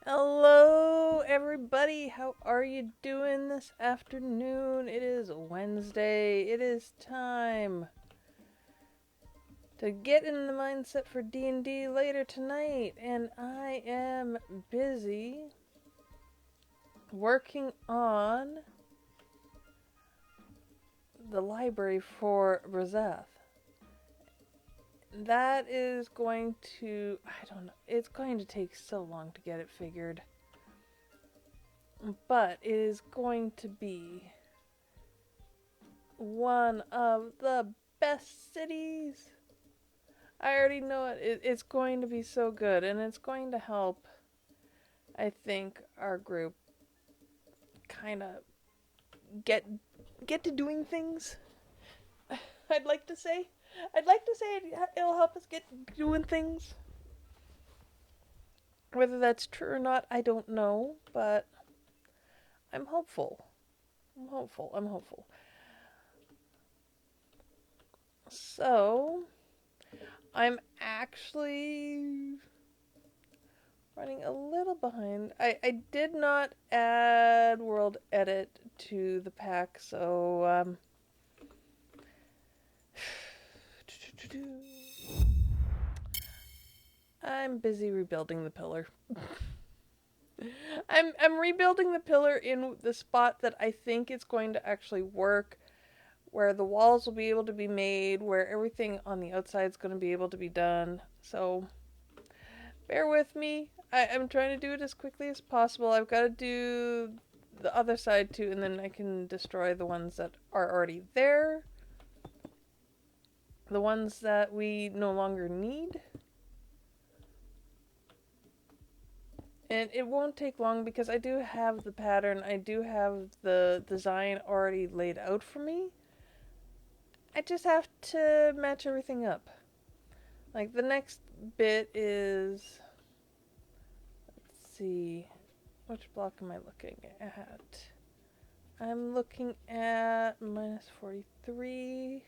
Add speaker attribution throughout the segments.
Speaker 1: Hello, everybody. How are you doing this afternoon? It is Wednesday. It is time to get in the mindset for D&D later tonight, and I am busy working on the library for Brazath. That is going to, I don't know, it's going to take so long to get it figured. But it is going to be one of the best cities. I already know it's going to be so good, and it's going to help, I think, our group kind of get get to doing things. I'd like to say. I'd like to say it'll help us get doing things. Whether that's true or not, I don't know, but I'm hopeful. I'm hopeful. I'm hopeful. So, I'm actually running a little behind. I did not add World Edit to the pack, so I'm busy rebuilding the pillar. I'm rebuilding the pillar in the spot that I think it's going to actually work, where the walls will be able to be made, where everything on the outside is going to be able to be done. So bear with me. I'm trying to do it as quickly as possible. I've got to do the other side too, and then I can destroy the ones that are already there. The ones that we no longer need. And it won't take long because I do have the pattern, I do have the design already laid out for me. I just have to match everything up. Like the next bit is, let's see, which block am I looking at? I'm looking at minus 43.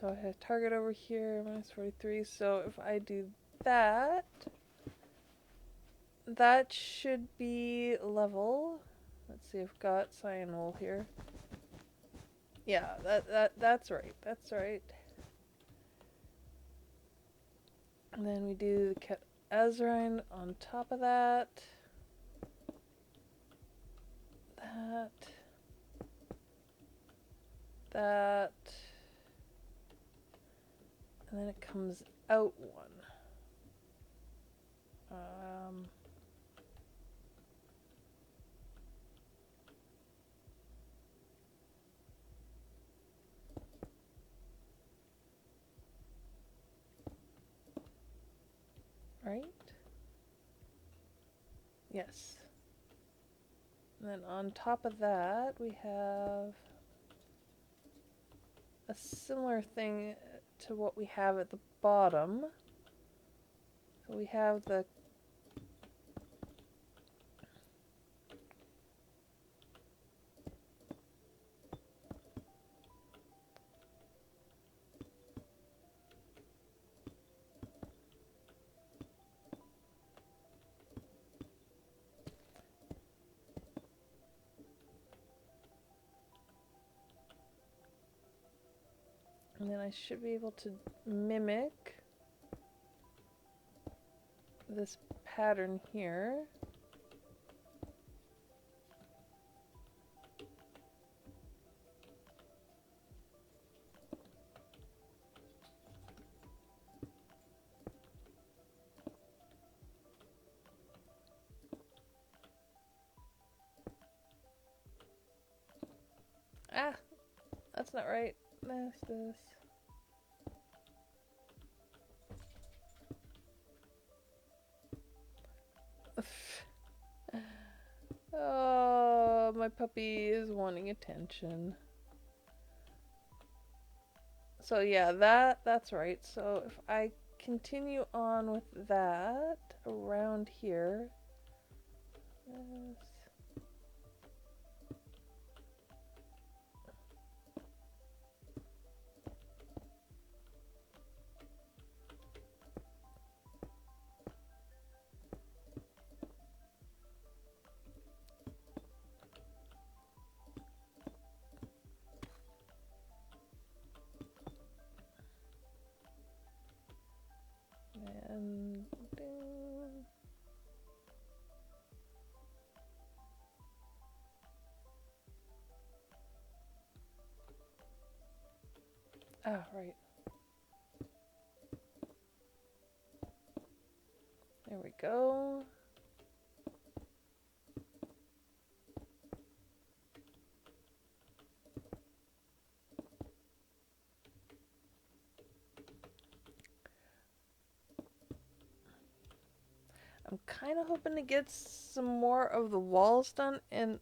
Speaker 1: So I have target over here, minus 43. So if I do that, that should be level. Let's see, I've got cyan wool here. Yeah, that's right. That's right. And then we do the Ket Azrine on top of that. That. And then it comes out one. Right? Yes. And then on top of that, we have a similar thing to what we have at the bottom. So we have the and then I should be able to mimic this pattern here. Ah, that's not right. That's this. Oh, my puppy is wanting attention. So yeah, that's right. So if I continue on with that around here, Oh, right. There we go. I'm kind of hoping to get some more of the walls done. And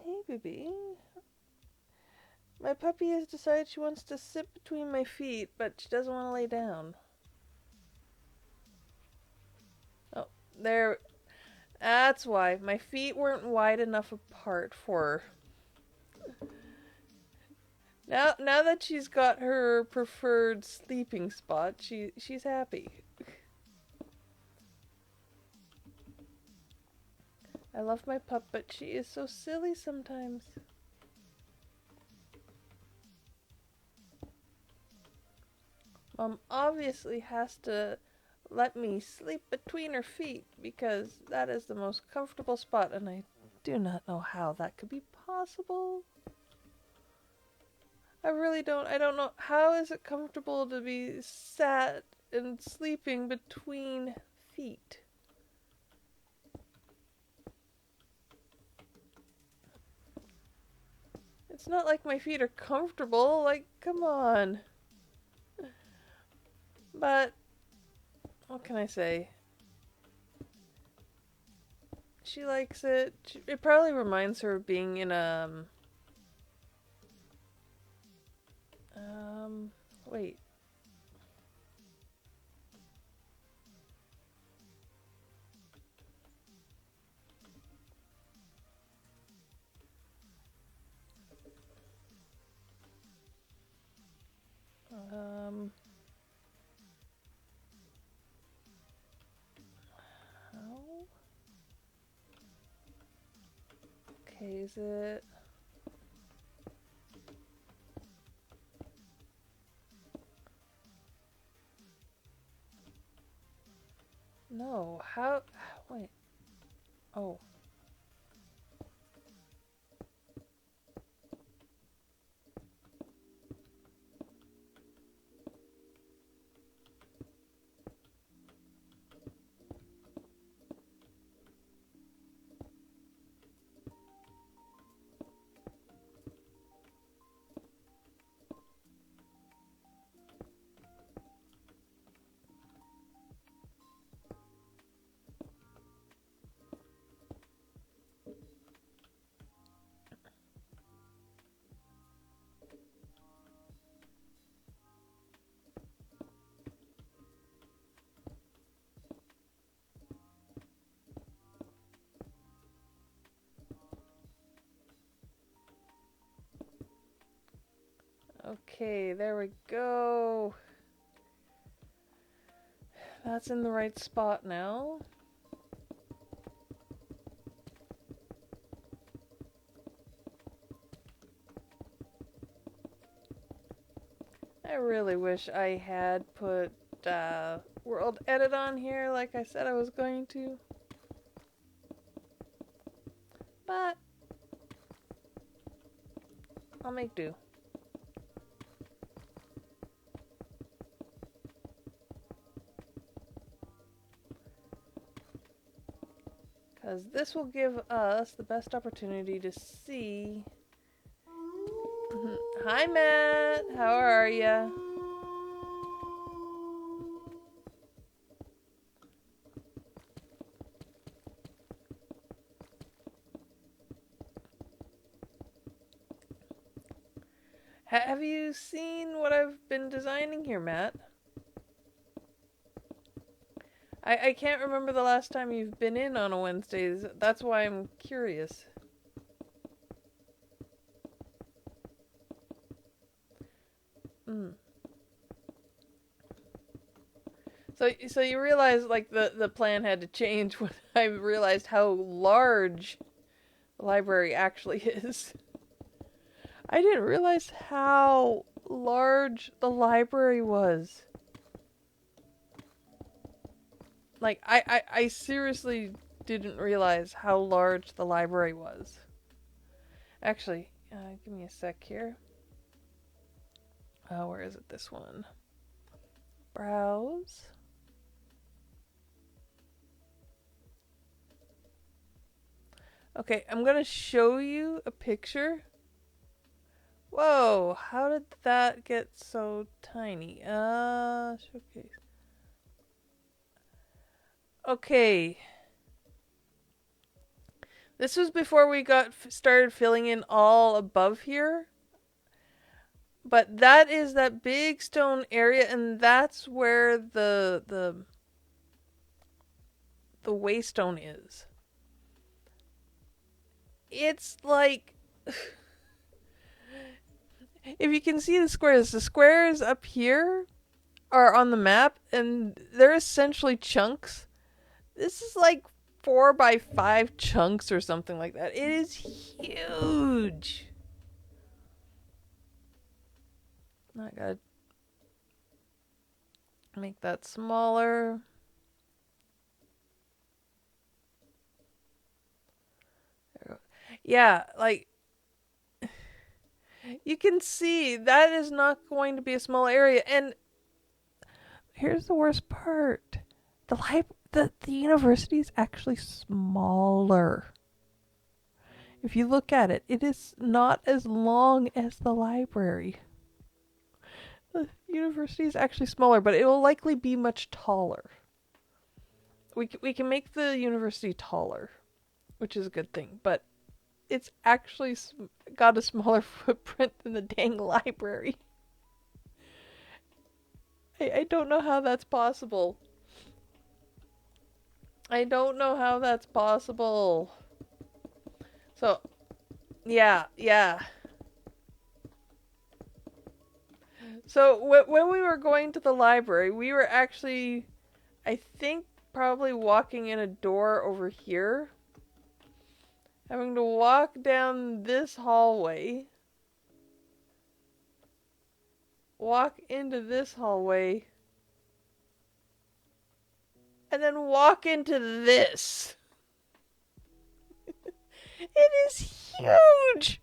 Speaker 1: hey, baby. My puppy has decided she wants to sit between my feet, but she doesn't want to lay down. Oh, there. That's why. My feet weren't wide enough apart for her. Now that she's got her preferred sleeping spot, she's happy. I love my pup, but she is so silly sometimes. Mom obviously has to let me sleep between her feet because that is the most comfortable spot, and I do not know how that could be possible. I really don't. I don't know. How is it comfortable to be sat and sleeping between feet? It's not like my feet are comfortable. Like, come on. But, what can I say? She likes it. It probably reminds her of being in a... wait. Um, how? Okay, is it... No, how... Wait. Oh. Okay, there we go. That's in the right spot now. I really wish I had put World Edit on here like I said I was going to. But I'll make do. Because this will give us the best opportunity to see... Hi, Matt. How are ya? Have you seen what I've been designing here, Matt? I can't remember the last time you've been in on a Wednesdays. That's why I'm curious. Mm. So you realize like the plan had to change when I realized how large the library actually is. I didn't realize how large the library was. Like, I seriously didn't realize how large the library was. Actually, give me a sec here. Where is it? This one. Browse. Okay, I'm gonna show you a picture. Whoa, how did that get so tiny? Showcase. Okay. This was before we got started filling in all above here. But that is that big stone area, and that's where the waystone is. It's like if you can see the squares up here are on the map, and they're essentially chunks. This is like 4x5 chunks or something like that. It is huge. I gotta make that smaller. Yeah, like you can see that is not going to be a small area. And here's the worst part. The university is actually smaller. If you look at it, it is not as long as the library. The university is actually smaller, but it will likely be much taller. We can make the university taller, which is a good thing, but it's actually got a smaller footprint than the dang library. I don't know how that's possible. I don't know how that's possible. So, yeah. So, when we were going to the library, we were actually, I think, probably walking in a door over here. Having to walk down this hallway. Walk into this hallway. And then walk into this. It is huge!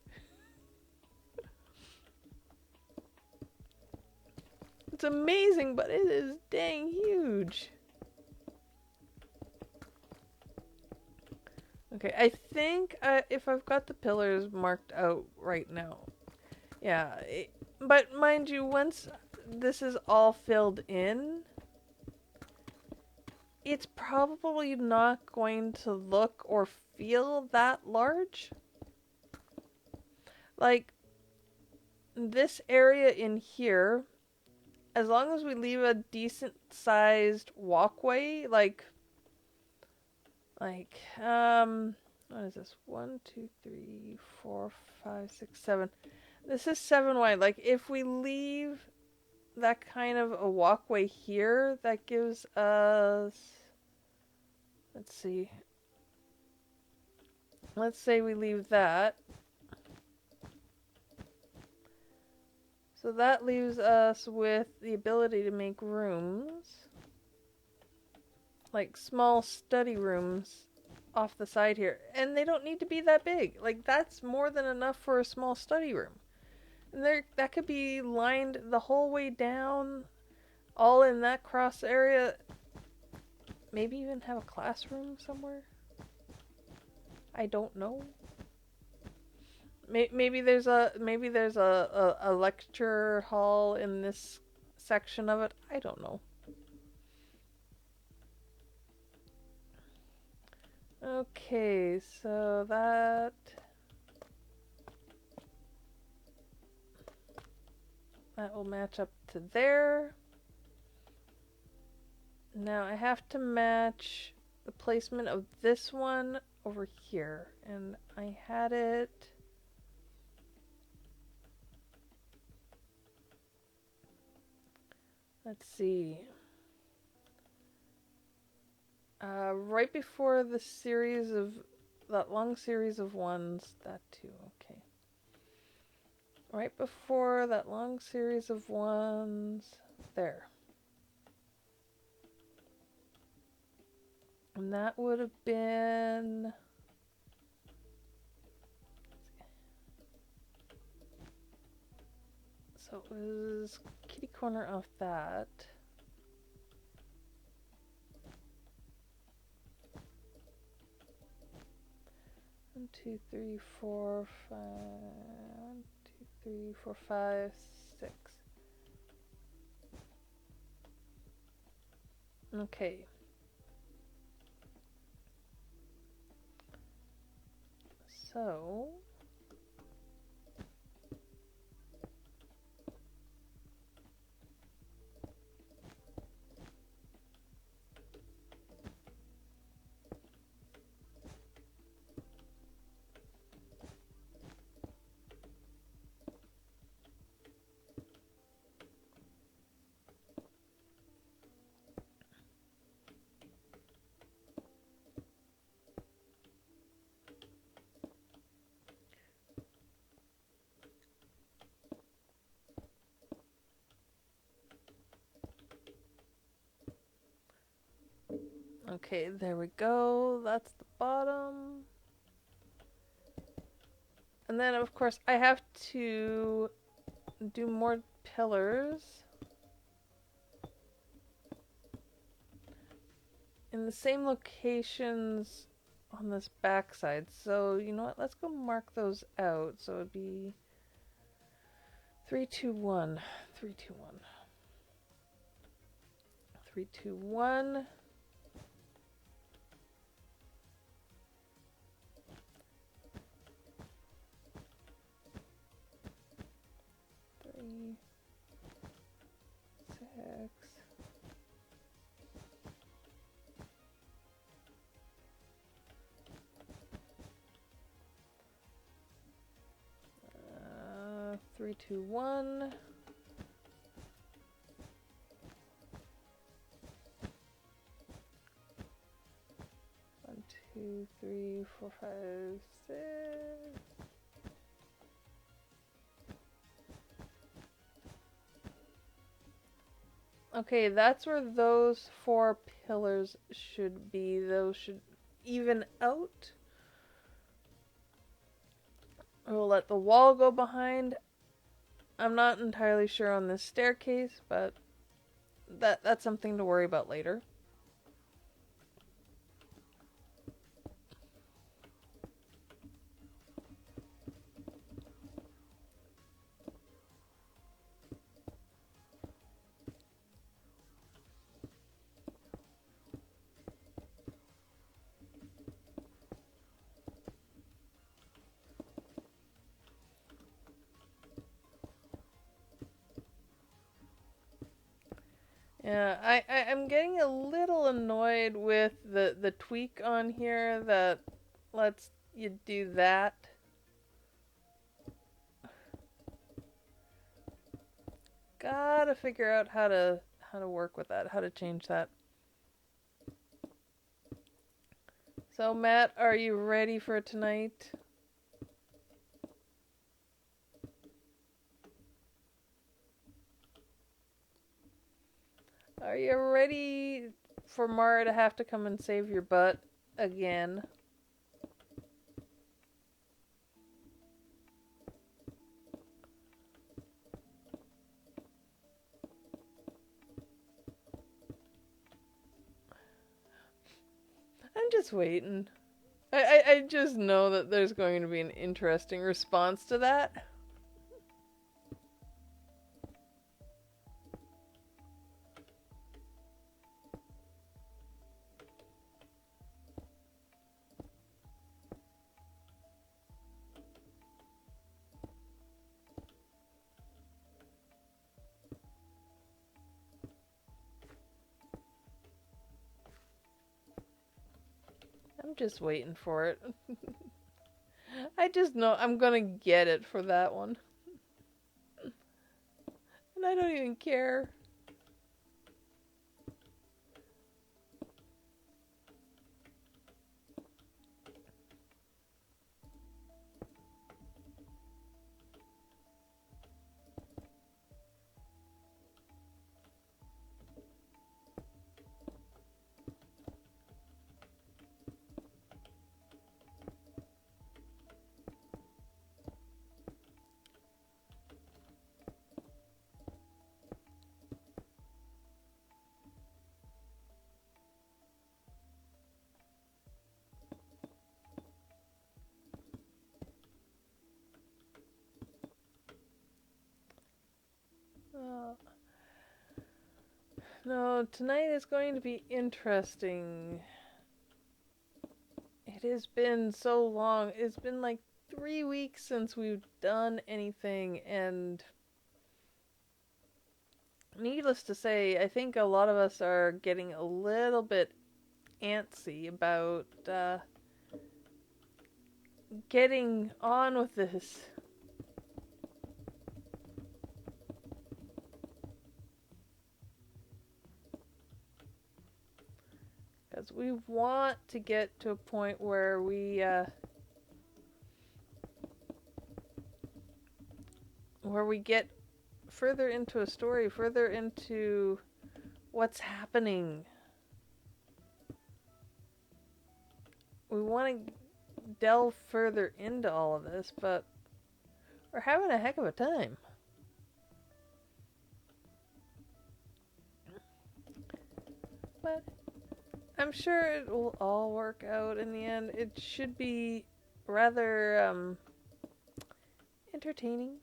Speaker 1: It's amazing, but it is dang huge. Okay, I think if I've got the pillars marked out right now. Yeah, but mind you, once this is all filled in, it's probably not going to look or feel that large. Like, this area in here, as long as we leave a decent sized walkway, like, what is this? 1, 2, 3, 4, 5, 6, 7. This is 7 wide. Like, if we leave that kind of a walkway here, that gives us, let's see. Let's say we leave that. So that leaves us with the ability to make rooms. Like small study rooms off the side here. And they don't need to be that big. Like, that's more than enough for a small study room. And that could be lined the whole way down, all in that cross area. Maybe even have a classroom somewhere. I don't know. Maybe there's a lecture hall in this section of it. I don't know. Okay, so that will match up to there. Now I have to match the placement of this one over here, and I had it. Let's see. Right before the series of that long series of ones, that too, okay. Right before that long series of ones, there. And that would have been, So it was kitty corner of that. One, two, three, four, five. 1, 2, 3, 4, 5, 6. Okay. So okay, there we go. That's the bottom. And then, of course, I have to do more pillars in the same locations on this backside. So, you know what? Let's go mark those out. So it'd be 3, 2, 1. 3, 2, 1. 3, 2, 1. Three, 6. Three, two, 1. 1, 2, 3, 4, 5, 6. Okay, that's where those 4 pillars should be. Those should even out. We'll let the wall go behind. I'm not entirely sure on this staircase, but that's something to worry about later. Yeah, I'm getting a little annoyed with the tweak on here that lets you do that. Gotta figure out how to work with that, how to change that. So Matt, are you ready for tonight? Are you ready for Mara to have to come and save your butt again? I'm just waiting. I just know that there's going to be an interesting response to that. I'm just waiting for it. I just know I'm gonna get it for that one. And I don't even care. No, tonight is going to be interesting. It has been so long. It's been like 3 weeks since we've done anything, and needless to say, I think a lot of us are getting a little bit antsy about getting on with this. Because we want to get to a point where we get further into a story, further into what's happening. We want to delve further into all of this, but we're having a heck of a time. But I'm sure it will all work out in the end. It should be rather entertaining.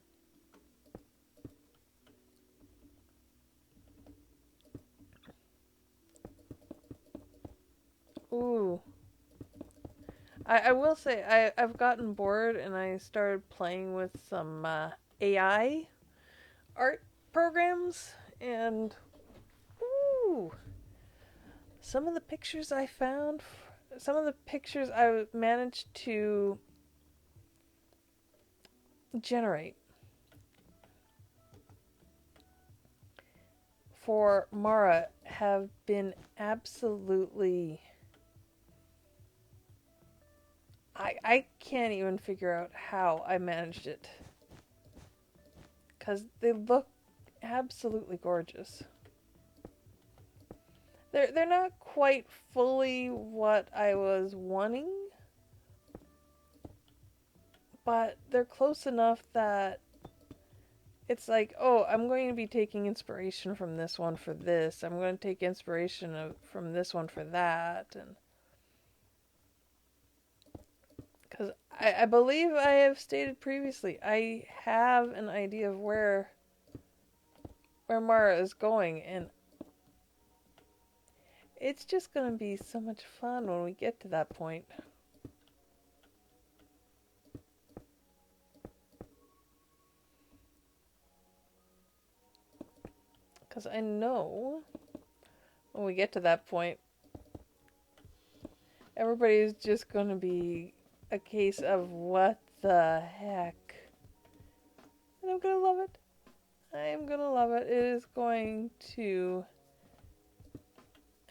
Speaker 1: Ooh. I will say, I've gotten bored and I started playing with some AI art programs, and ooh, some of the pictures I found, some of the pictures I managed to generate for Mara have been absolutely... I can't even figure out how I managed it. Because they look absolutely gorgeous. They're not quite fully what I was wanting, but they're close enough that it's like, oh, I'm going to be taking inspiration from this one for this. I'm going to take inspiration from this one for that, and because I believe I have stated previously, I have an idea of where Mara is going, and it's just going to be so much fun when we get to that point. Because I know when we get to that point, everybody's just going to be a case of what the heck. And I'm going to love it. I am going to love it. It is going to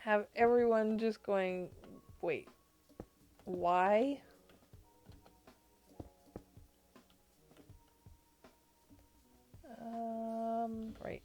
Speaker 1: have everyone just going, wait, why? Right.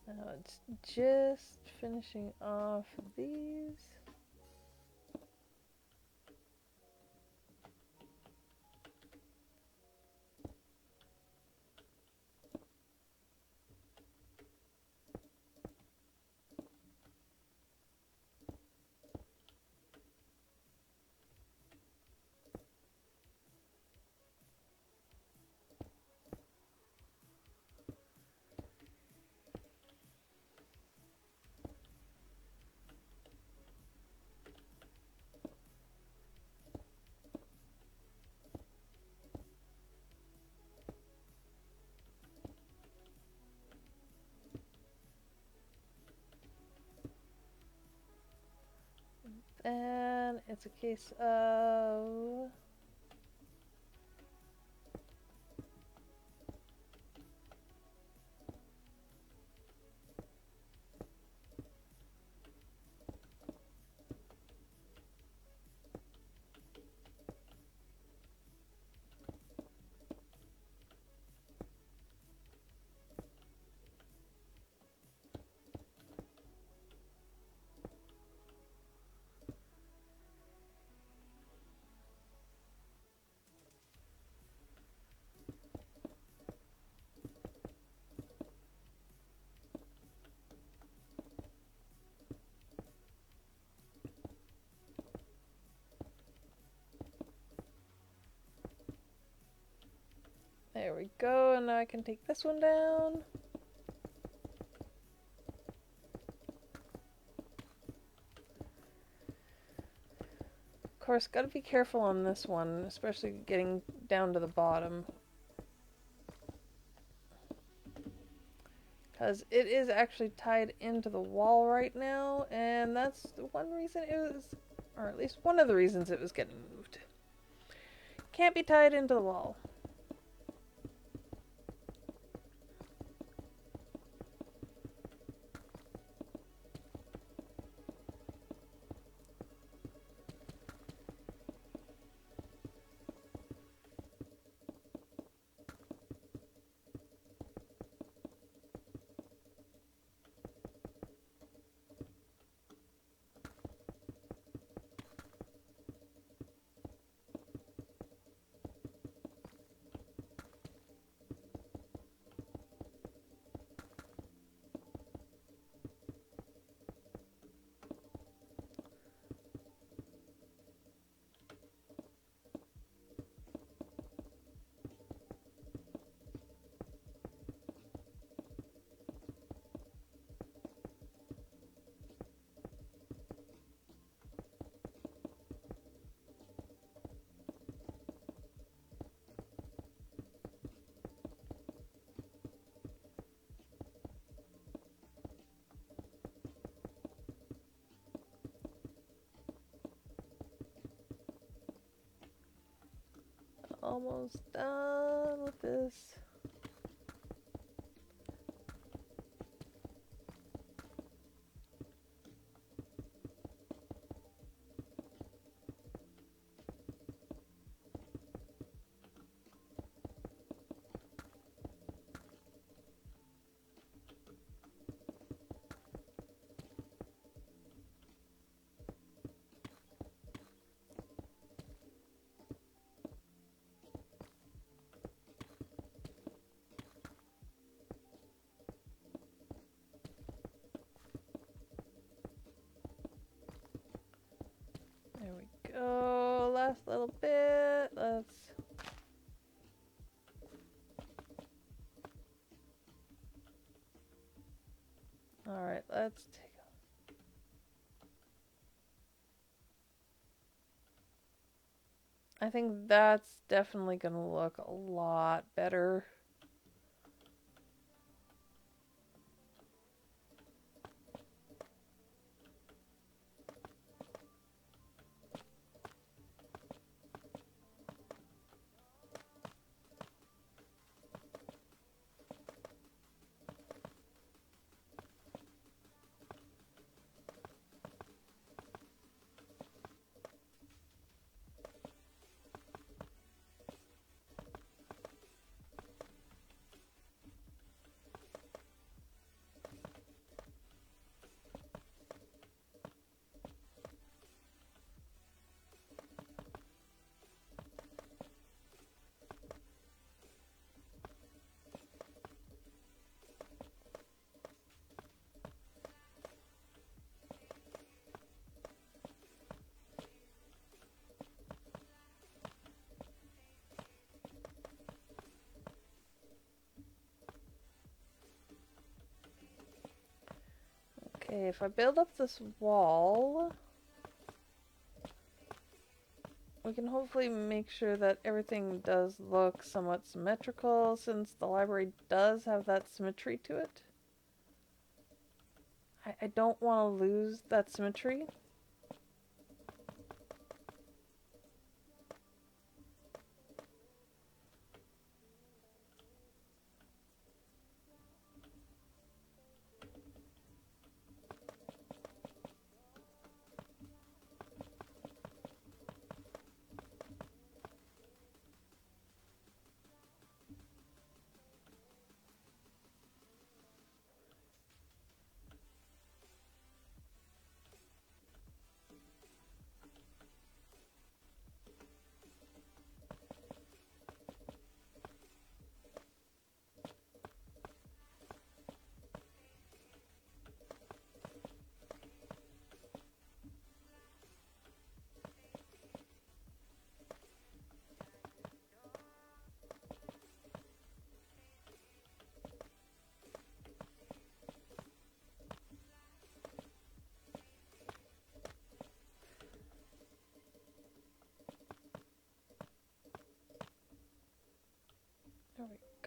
Speaker 1: Now it's just finishing off these. And it's a case of... There we go, and now I can take this one down. Of course, gotta be careful on this one, especially getting down to the bottom. Because it is actually tied into the wall right now, and that's one reason it was, or at least one of the reasons it was getting moved. Can't be tied into the wall. Almost done with this. There we go. Last little bit. Let's... Alright, let's take... I think that's definitely gonna look a lot better. Okay, if I build up this wall, we can hopefully make sure that everything does look somewhat symmetrical, since the library does have that symmetry to it. I don't want to lose that symmetry.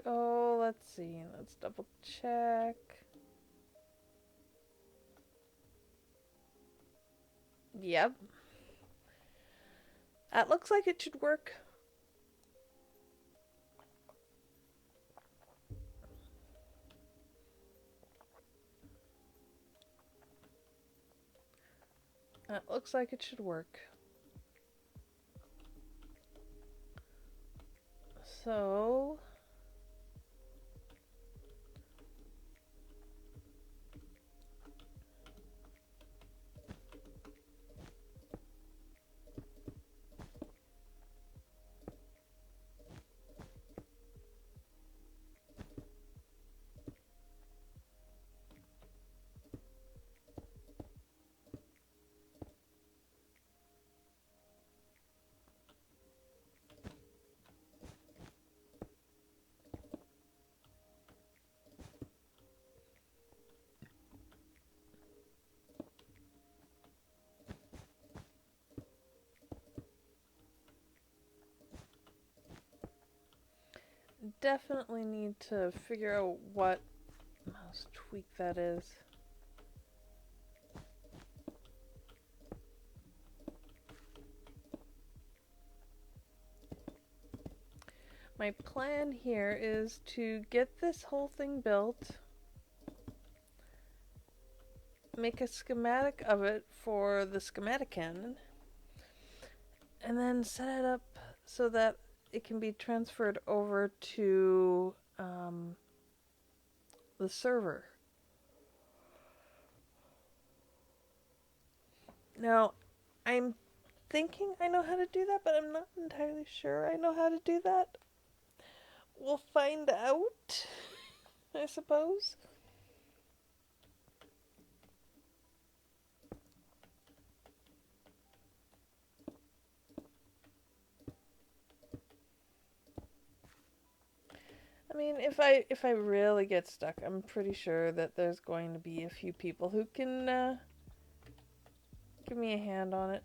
Speaker 1: go. Let's see. Let's double check. Yep. That looks like it should work. That looks like it should work. So... definitely need to figure out what mouse tweak that is. My plan here is to get this whole thing built, make a schematic of it for the schematic cannon, and then set it up so that it can be transferred over to the server. Now, I'm thinking I know how to do that, but I'm not entirely sure I know how to do that. We'll find out, I suppose. I mean, if I really get stuck, I'm pretty sure that there's going to be a few people who can give me a hand on it.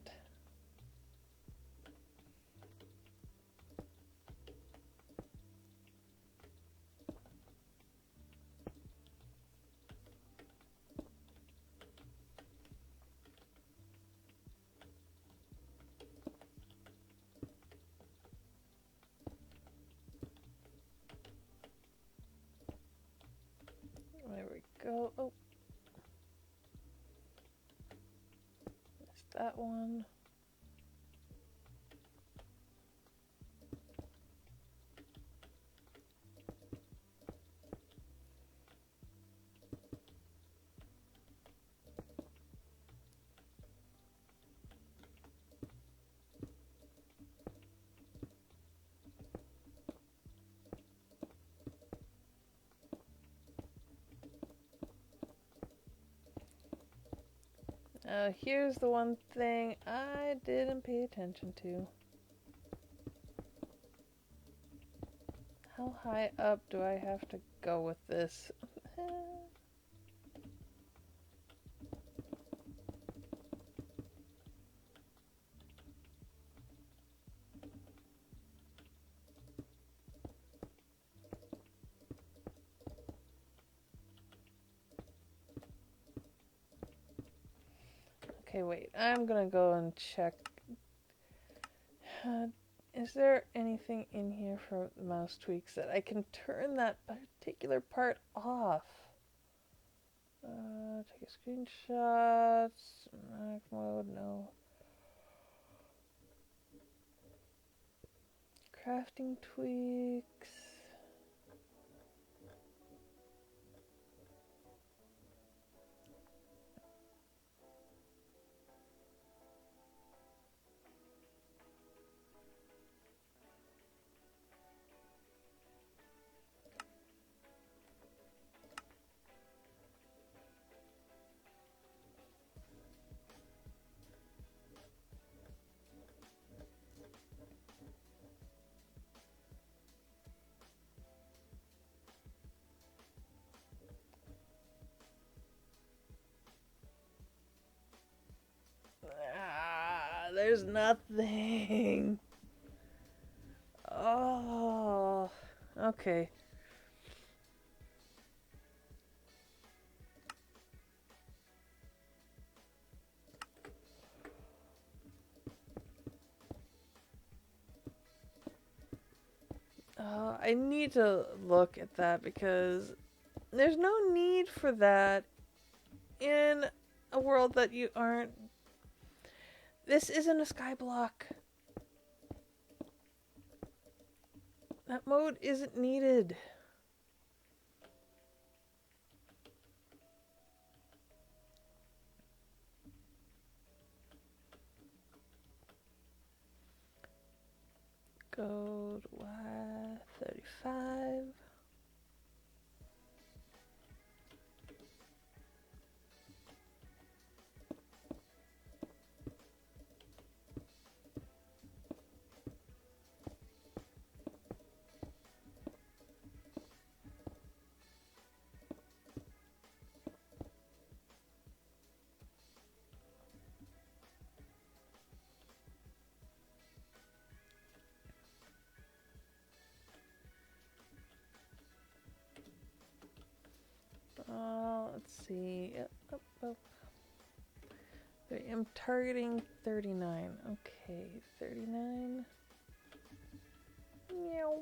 Speaker 1: There we go. Oh, missed that one. Here's the one thing I didn't pay attention to. How high up do I have to go with this? Okay, wait. I'm gonna go and check. Is there anything in here for mouse tweaks that I can turn that particular part off? Take a screenshot. Mac mode, no. Crafting tweaks. There's nothing. Oh, okay. I need to look at that because there's no need for that in a world that you aren't. This isn't a skyblock. That mode isn't needed. Go to Y35. Let's see. Up, up. I'm targeting 39. Okay, 39. Meow.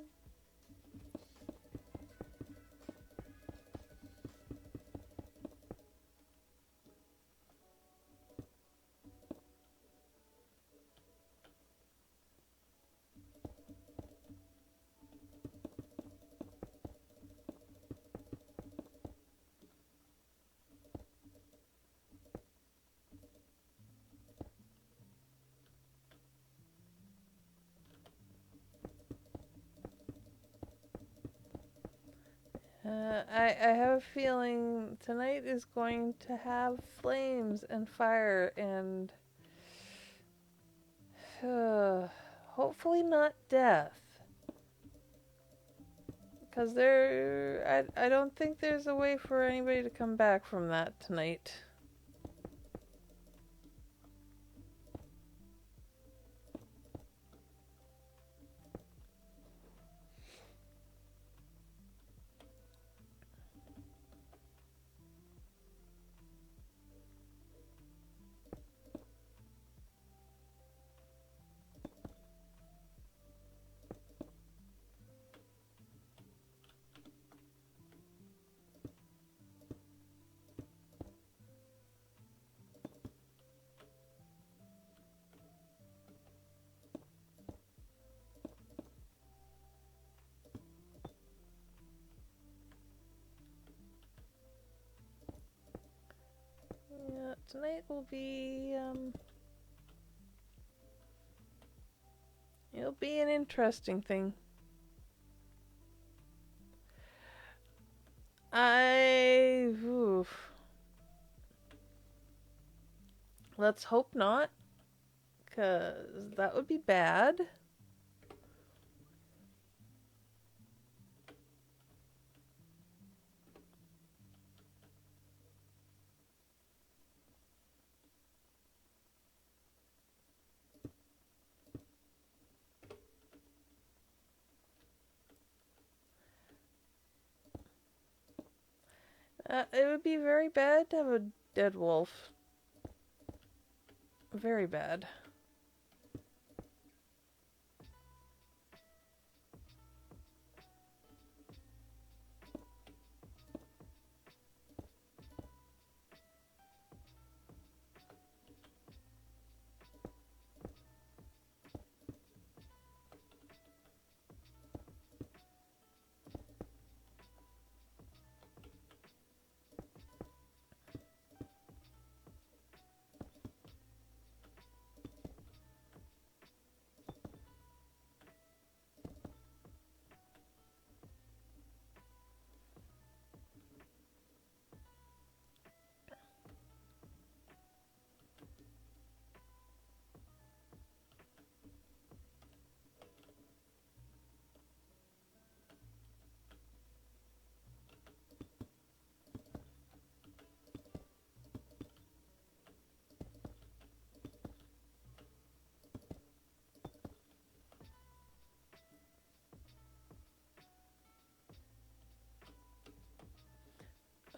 Speaker 1: I have a feeling tonight is going to have flames and fire and hopefully not death. Because I don't think there's a way for anybody to come back from that tonight. Yeah, tonight will be, it'll be an interesting thing. Oof. Let's hope not, because that would be bad. It would be very bad to have a dead wolf. Very bad.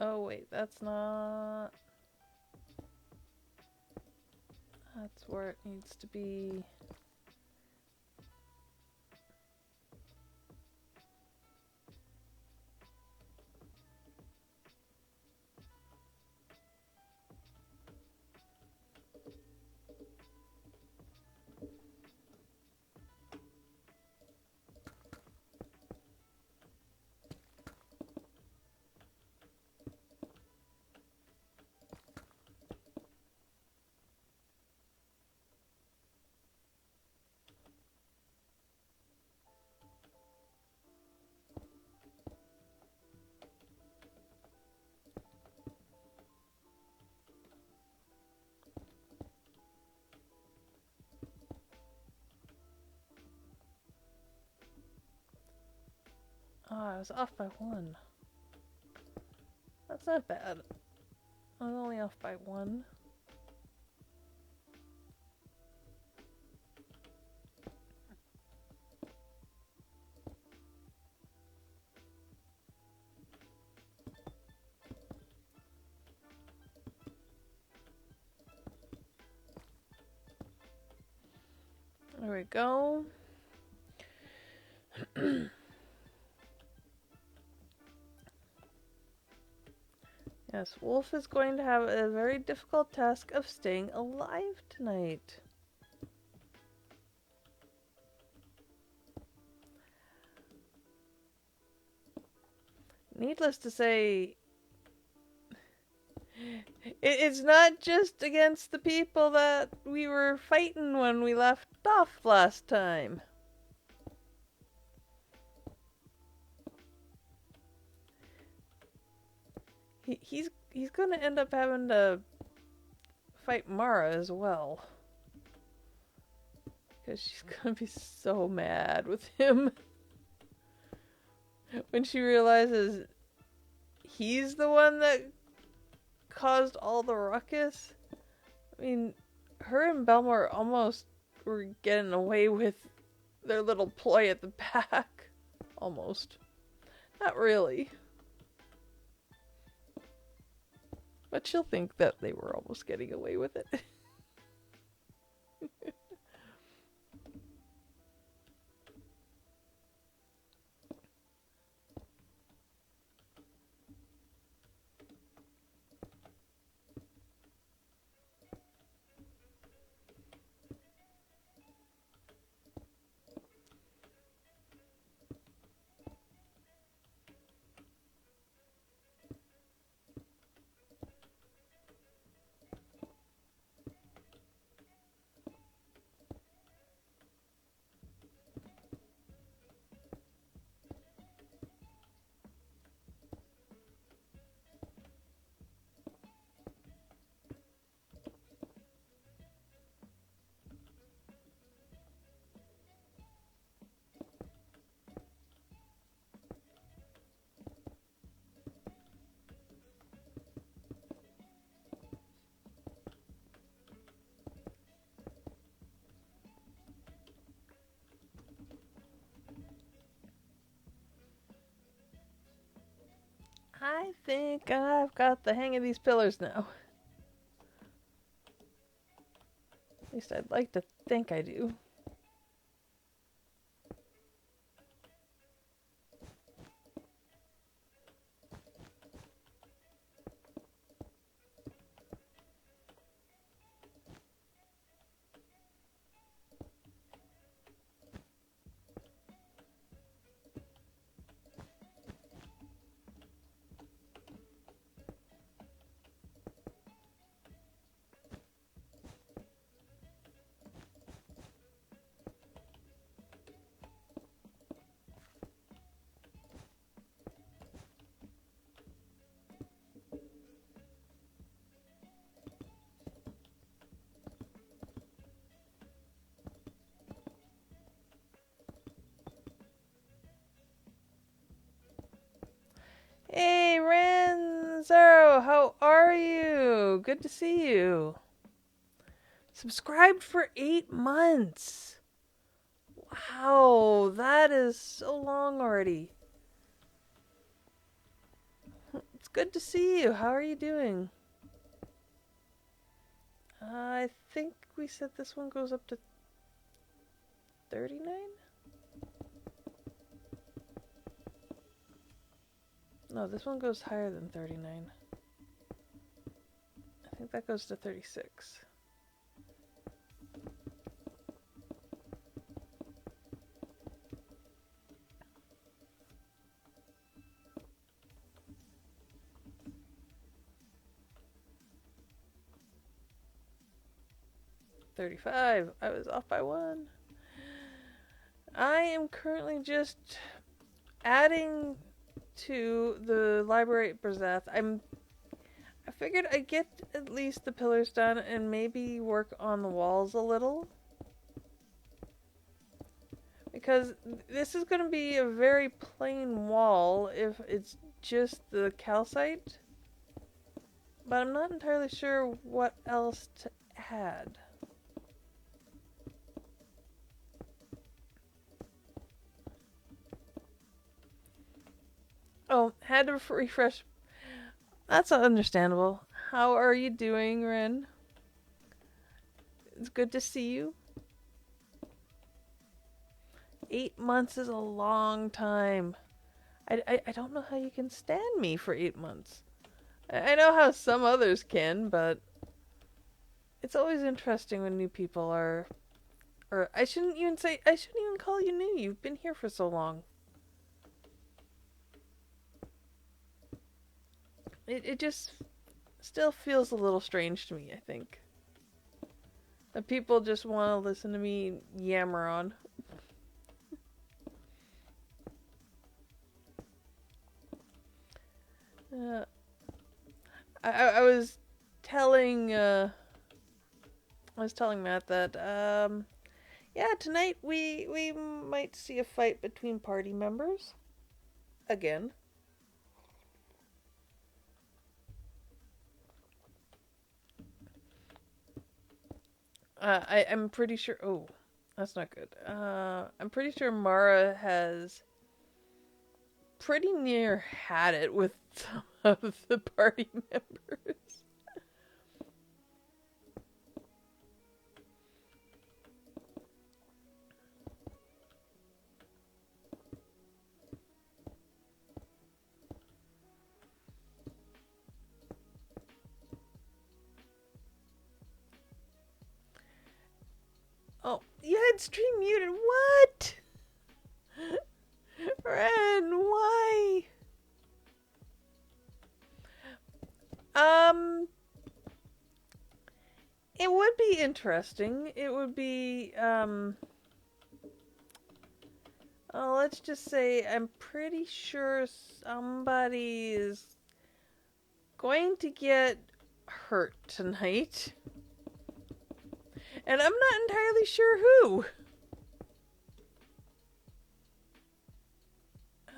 Speaker 1: Oh wait, that's not... That's where it needs to be. I was off by one. That's not bad. I was only off by one. There we go. Yes, Wolf is going to have a very difficult task of staying alive tonight. Needless to say, it's not just against the people that we were fighting when we left off last time. He's going to end up having to fight Mara as well. Because she's going to be so mad with him. When she realizes he's the one that caused all the ruckus. I mean, her and Belmore almost were getting away with their little ploy at the back. Almost. Not really. But she'll think that they were almost getting away with it. I think I've got the hang of these pillars now. At least I'd like to think I do. Hey, Ranzero, how are you? Good to see you. Subscribed for 8 months. Wow, that is so long already. It's good to see you. How are you doing? I think we said this one goes up to 39? No, this one goes higher than 39. I think that goes to 36. $35. I was off by 1. I am currently just adding to the library at Brazath. I figured I'd get at least the pillars done and maybe work on the walls a little. Because this is going to be a very plain wall if it's just the calcite. But I'm not entirely sure what else to add. Oh, had to refresh. That's understandable. How are you doing, Ren? It's good to see you. 8 months is a long time. I don't know how you can stand me for 8 months. I know how some others can, but it's always interesting when new people are. Or I shouldn't even call you new. You've been here for so long. It just still feels a little strange to me, I think. That people just want to listen to me yammer on. Uh, I was telling Matt that yeah, tonight we might see a fight between party members again. I'm pretty sure. Oh, that's not good. I'm pretty sure Mara has pretty near had it with some of the party members. Oh, you had stream muted. What? Ren, why? Um, it would be interesting. It would be, let's just say I'm pretty sure somebody is going to get hurt tonight. And I'm not entirely sure who.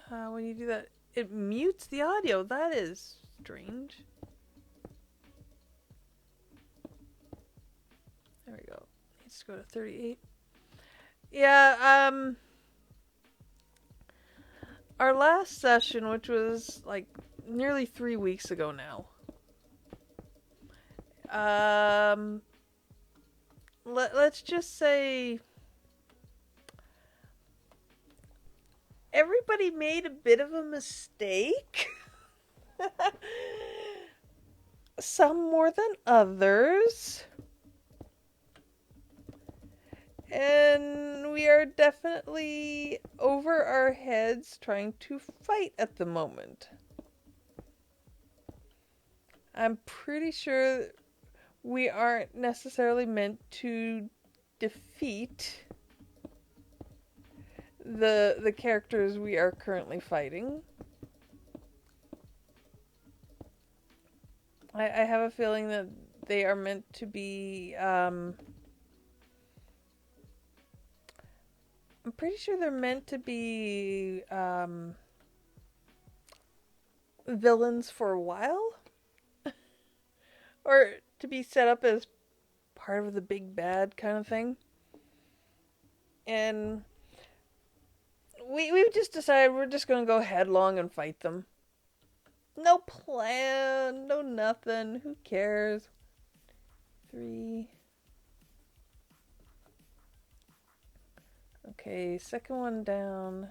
Speaker 1: When you do that, it mutes the audio. That is strange. There we go. Needs to go to 38. Yeah, our last session, which was like nearly 3 weeks ago now. Let's just say everybody made a bit of a mistake. Some more than others. And we are definitely over our heads trying to fight at the moment. I'm pretty sure we aren't necessarily meant to defeat the characters we are currently fighting. I have a feeling that they are meant to be, I'm pretty sure they're meant to be, villains for a while. Or to be set up as part of the big bad kind of thing. And we've just decided we're just going to go headlong and fight them. No plan, no nothing. Who cares? 3. Okay, second one down.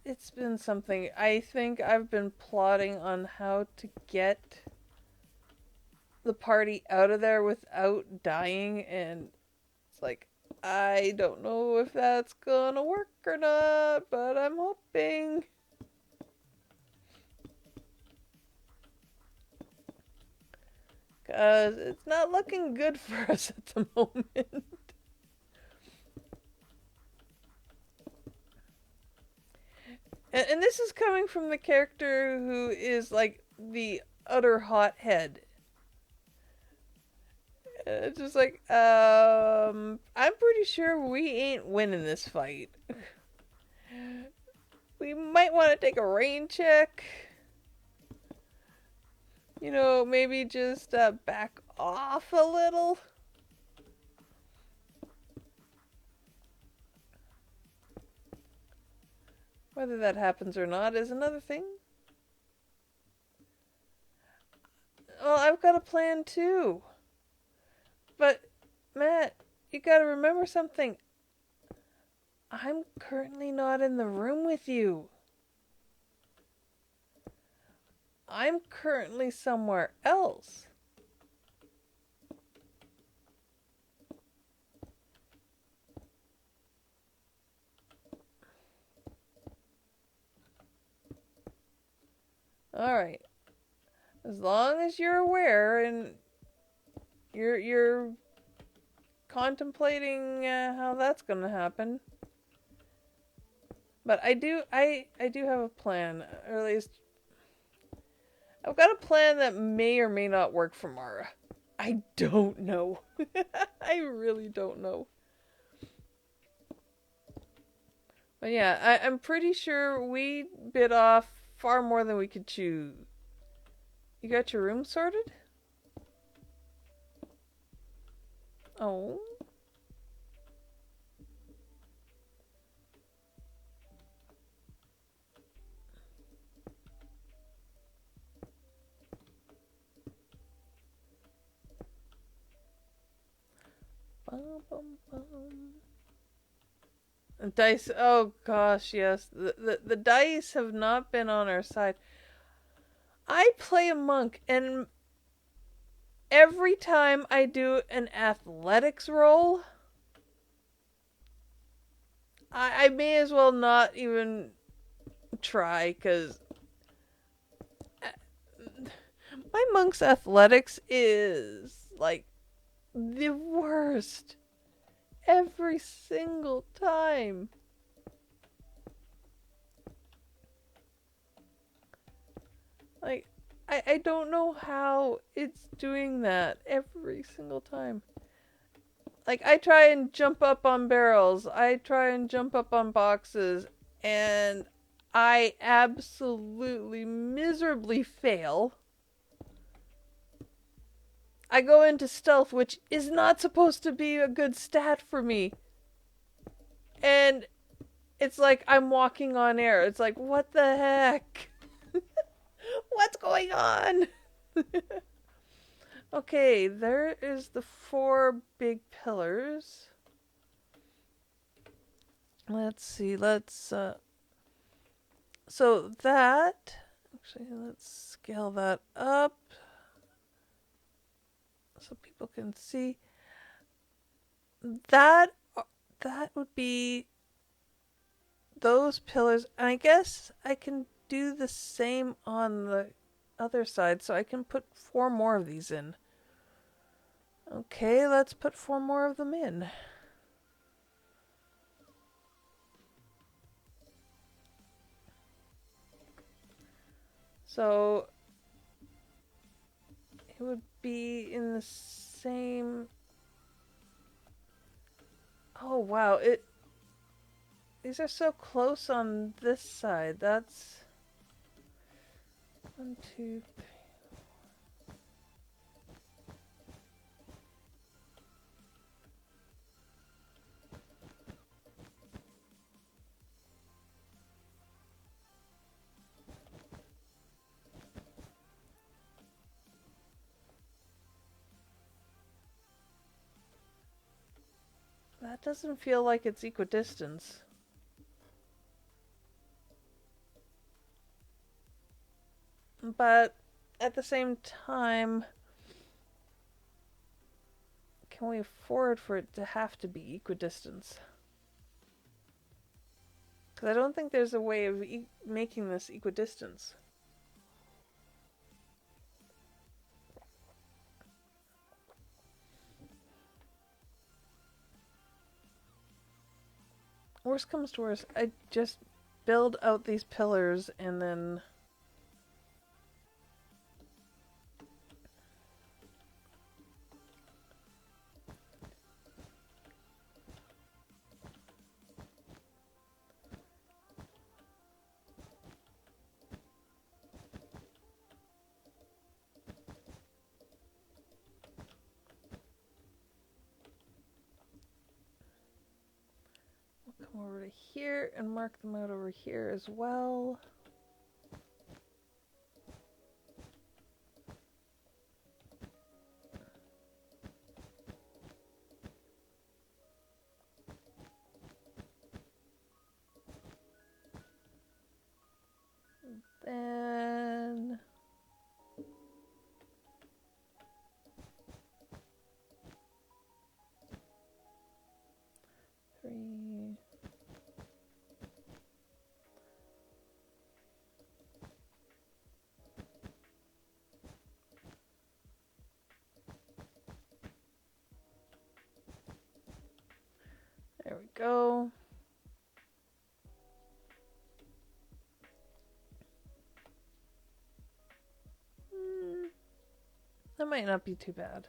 Speaker 1: It's been something. I think I've been plotting on how to get the party out of there without dying, and it's like I don't know if that's gonna work or not, but I'm hoping. Because it's not looking good for us at the moment. And this is coming from the character who is like the utter hothead. It's just like, I'm pretty sure we ain't winning this fight. We might want to take a rain check. You know, maybe just back off a little. Whether that happens or not is another thing. Well, I've got a plan too. But, Matt, you gotta remember something. I'm currently not in the room with you. I'm currently somewhere else. Alright. As long as you're aware and you're contemplating how that's gonna happen. But I do have a plan, or at least I've got a plan that may or may not work for Mara. I don't know. I really don't know. But yeah, I'm pretty sure we bit off far more than we could chew. You got your room sorted? Oh. Bum, bum, bum. Dice. Oh gosh, yes. The dice have not been on our side. I play a monk, and every time I do an athletics roll, I may as well not even try, because my monk's athletics is like the worst every single time. Like, I don't know how it's doing that every single time. Like, I try and jump up on barrels, I try and jump up on boxes, and I absolutely miserably fail. I go into stealth, which is not supposed to be a good stat for me. And it's like I'm walking on air. It's like, what the heck? What's going on? Okay, there is the 4 big pillars. Let's see, so that, actually, let's scale that up so people can see. That, that would be those pillars, and I guess I can do the same on the other side, so I can put 4 more of these in. Okay, let's put 4 more of them in. So it would be in the same. Oh wow, these are so close on this side. That's 1, 2, 3. That doesn't feel like it's equidistance. But at the same time, can we afford for it to have to be equidistance? Because I don't think there's a way of making this equidistance. Worst comes to worst, I just build out these pillars and then... come over to here and mark them out over here as well. Then... three... There we go. That might not be too bad.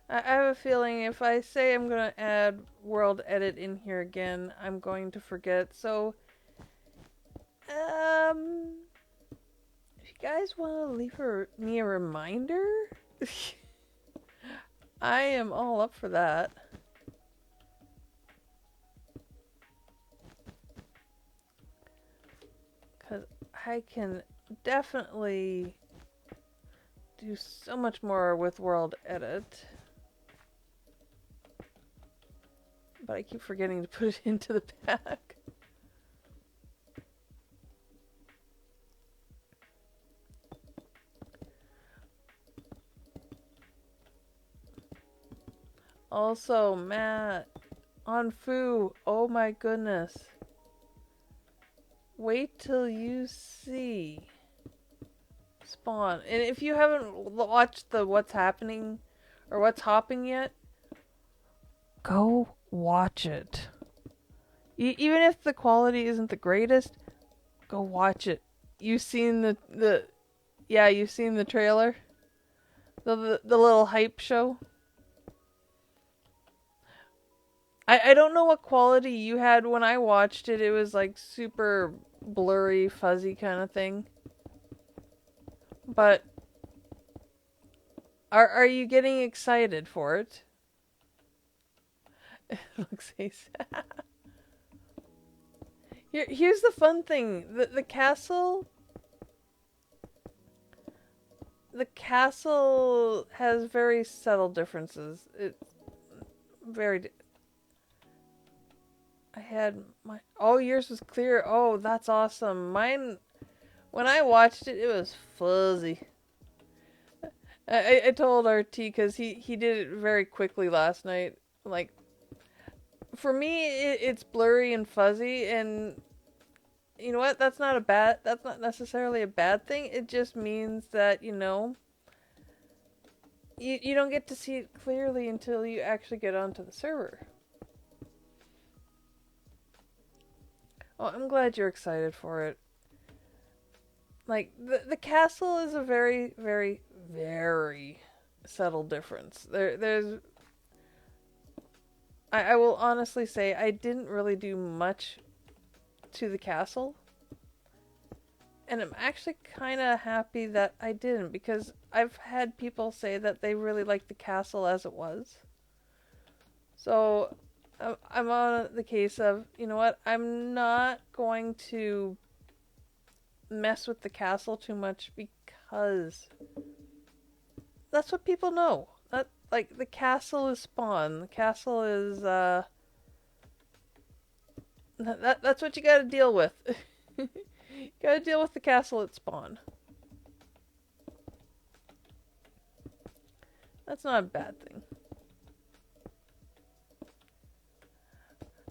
Speaker 1: I have a feeling if I say I'm going to add world edit in here again, I'm going to forget. So, if you guys want to leave me a reminder, I am all up for that. Because I can definitely do so much more with world edit. But I keep forgetting to put it into the pack. Also, Matt, on Fu, oh my goodness. Wait till you see Spawn. And if you haven't watched the What's Happening or What's Hopping yet, go watch it. Even if the quality isn't the greatest, go watch it. You've seen you've seen the trailer? The little hype show? I don't know what quality you had when I watched it. It was like super blurry, fuzzy kind of thing. But are you getting excited for it? It looks sad. Here's the fun thing. The castle has very subtle differences. It's very... I had my... Oh, yours was clear. Oh, that's awesome. Mine, when I watched it, it was fuzzy. I told RT because he did it very quickly last night. Like, for me, it's blurry and fuzzy, and you know what? That's not necessarily a bad thing. It just means that, you don't get to see it clearly until you actually get onto the server. Oh, I'm glad you're excited for it. Like, the castle is a very, very, very subtle difference. I will honestly say I didn't really do much to the castle. And I'm actually kind of happy that I didn't, because I've had people say that they really liked the castle as it was. So I'm on the case of, you know what, I'm not going to mess with the castle too much because that's what people know. That, like, the castle is Spawn. The castle is that's what you got to deal with. Gotta deal with the castle at spawn. That's not a bad thing.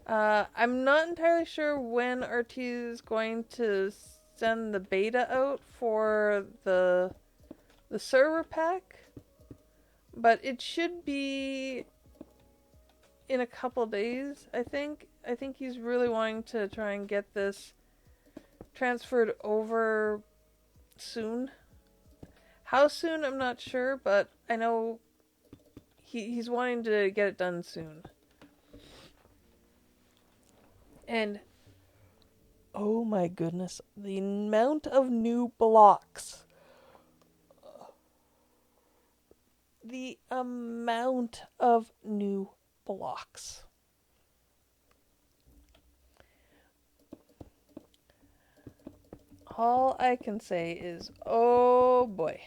Speaker 1: I'm not entirely sure when RT is going to send the beta out for the server pack, but it should be in a couple days, I think. I think he's really wanting to try and get this transferred over soon. How soon, I'm not sure, but I know he's wanting to get it done soon. And oh my goodness, the amount of new blocks. The amount of new blocks. All I can say is, oh boy.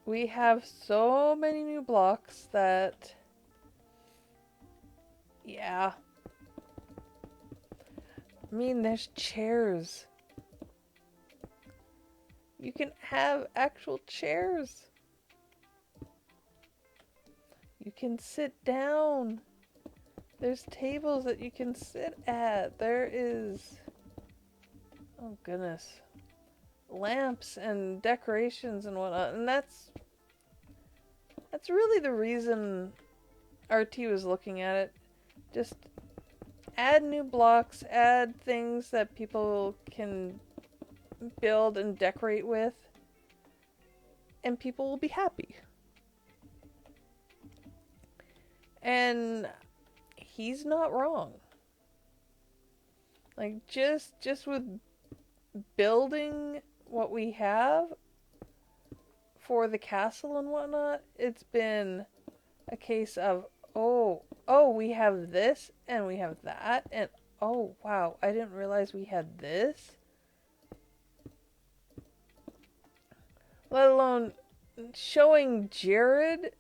Speaker 1: We have so many new blocks that, yeah. I mean, there's chairs. You can have actual chairs. You can sit down. There's tables that you can sit at. There is, oh goodness, lamps and decorations and whatnot. And that's really the reason RT was looking at it. Just add new blocks, add things that people can build and decorate with, and people will be happy. And he's not wrong. Like, just with building what we have for the castle and whatnot, it's been a case of, oh, we have this, and we have that, and oh, wow, I didn't realize we had this. Let alone showing Jared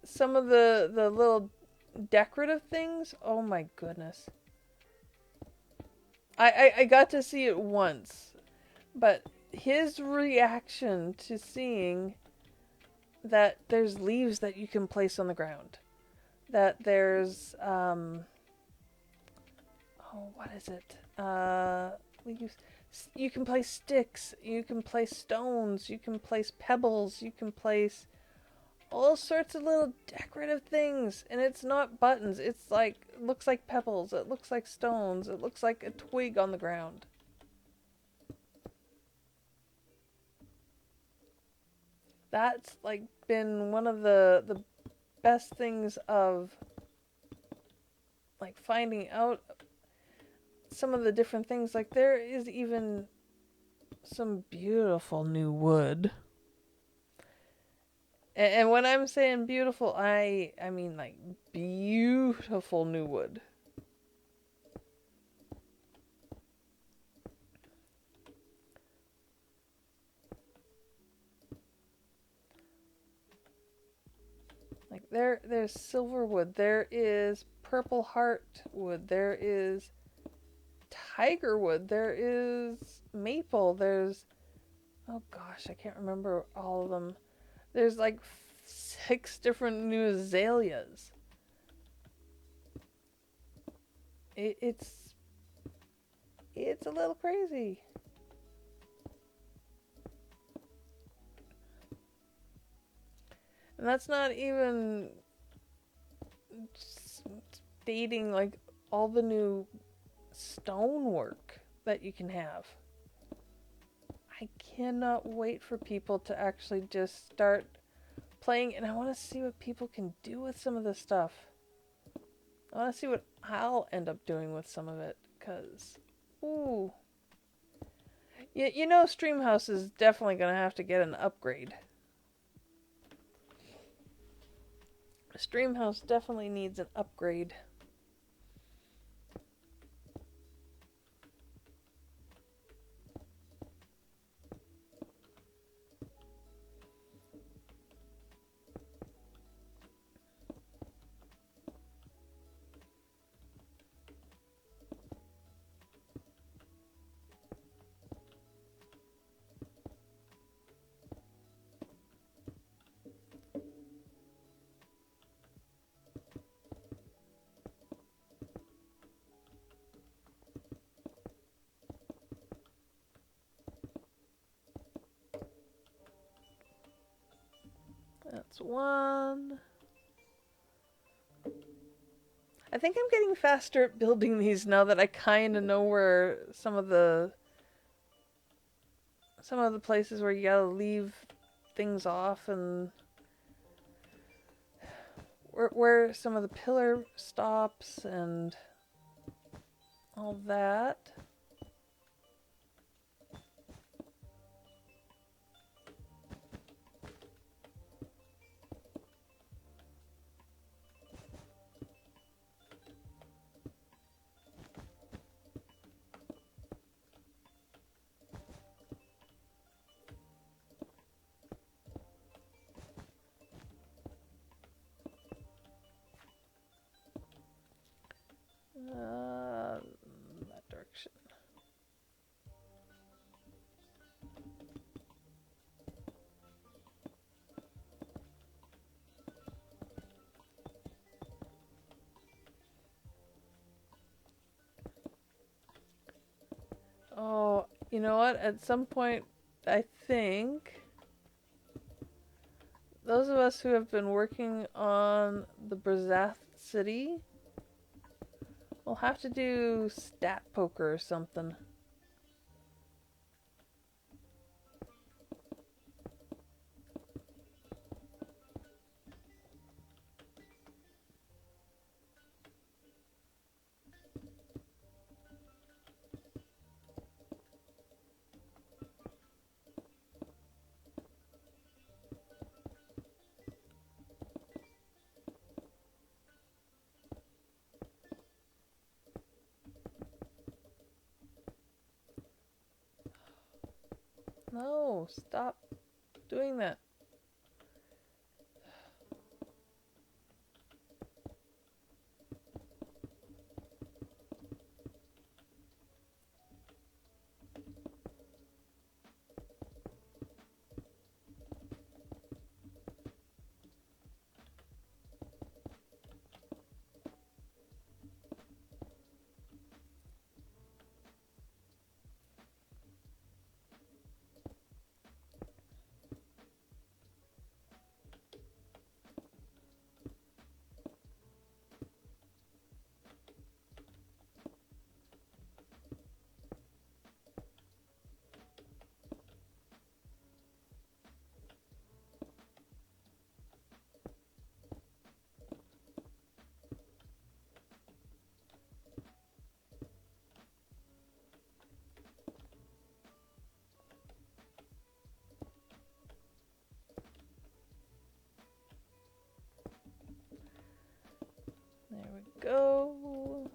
Speaker 1: some of the little decorative things. Oh my goodness. I got to see it once, but his reaction to seeing that there's leaves that you can place on the ground, that there's what is it? Leaves. You can place sticks, you can place stones, you can place pebbles, you can place all sorts of little decorative things, and it's not buttons. It's like, it looks like pebbles, it looks like stones, it looks like a twig on the ground. That's like been one of the best things of like finding out some of the different things. Like, there is even some beautiful new wood. And when I'm saying beautiful, I mean like beautiful new wood. Like, there's silver wood, there is purple heart wood, there is tiger wood, there is maple, there's, oh gosh, I can't remember all of them. There's like 6 different new azaleas. It's a little crazy. And that's not even stating like all the new stonework that you can have. I cannot wait for people to actually just start playing, and I want to see what people can do with some of this stuff. I want to see what I'll end up doing with some of it, because, ooh. You know, Streamhouse is definitely going to have to get an upgrade. Streamhouse definitely needs an upgrade. That's one. I think I'm getting faster at building these now that I kind of know where some of the places where you gotta leave things off and where some of the pillar stops and all that. That direction. Oh, you know what? At some point, I think those of us who have been working on the Brazath city will have to do stat poker or something. No, stop doing that. There we go.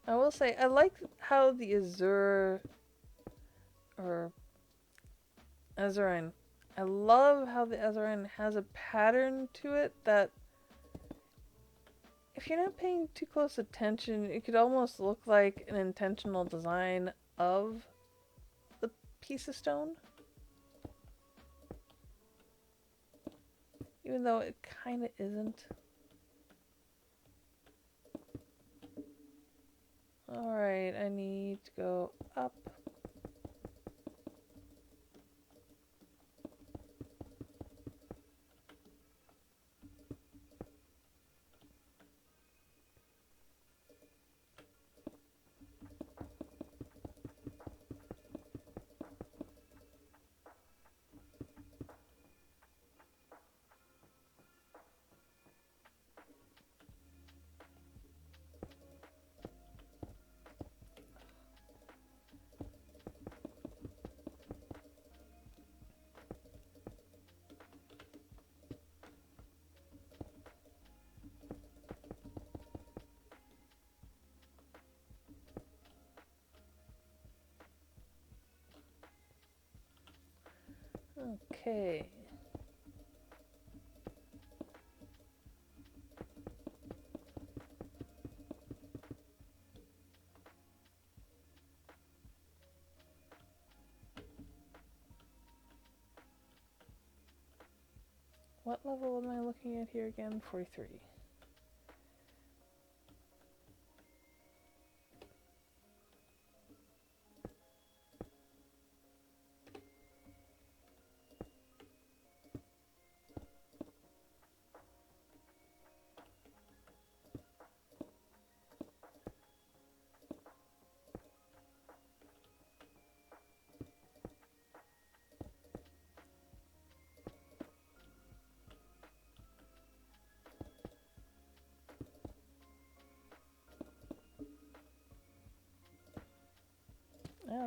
Speaker 1: I will say, I like how the Azure, or Azurine, I love how the Azurine has a pattern to it that if you're not paying too close attention, it could almost look like an intentional design of the piece of stone. Even though it kind of isn't. Alright, I need to go up. Okay. What level am I looking at here again? 43.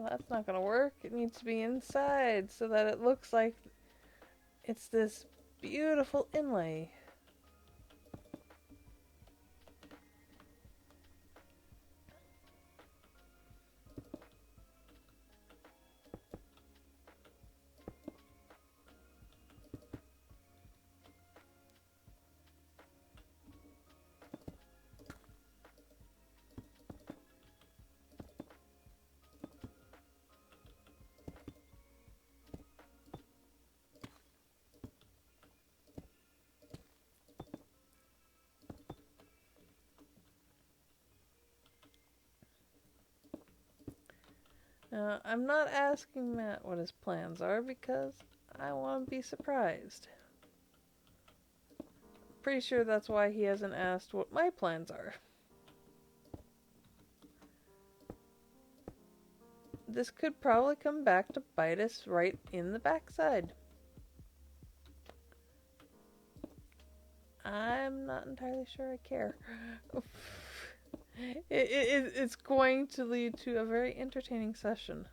Speaker 1: that's not gonna work. It needs to be inside so that it looks like it's this beautiful inlay. Now, I'm not asking Matt what his plans are because I want to be surprised. Pretty sure that's why he hasn't asked what my plans are. This could probably come back to bite us right in the backside. I'm not entirely sure I care. It's going to lead to a very entertaining session.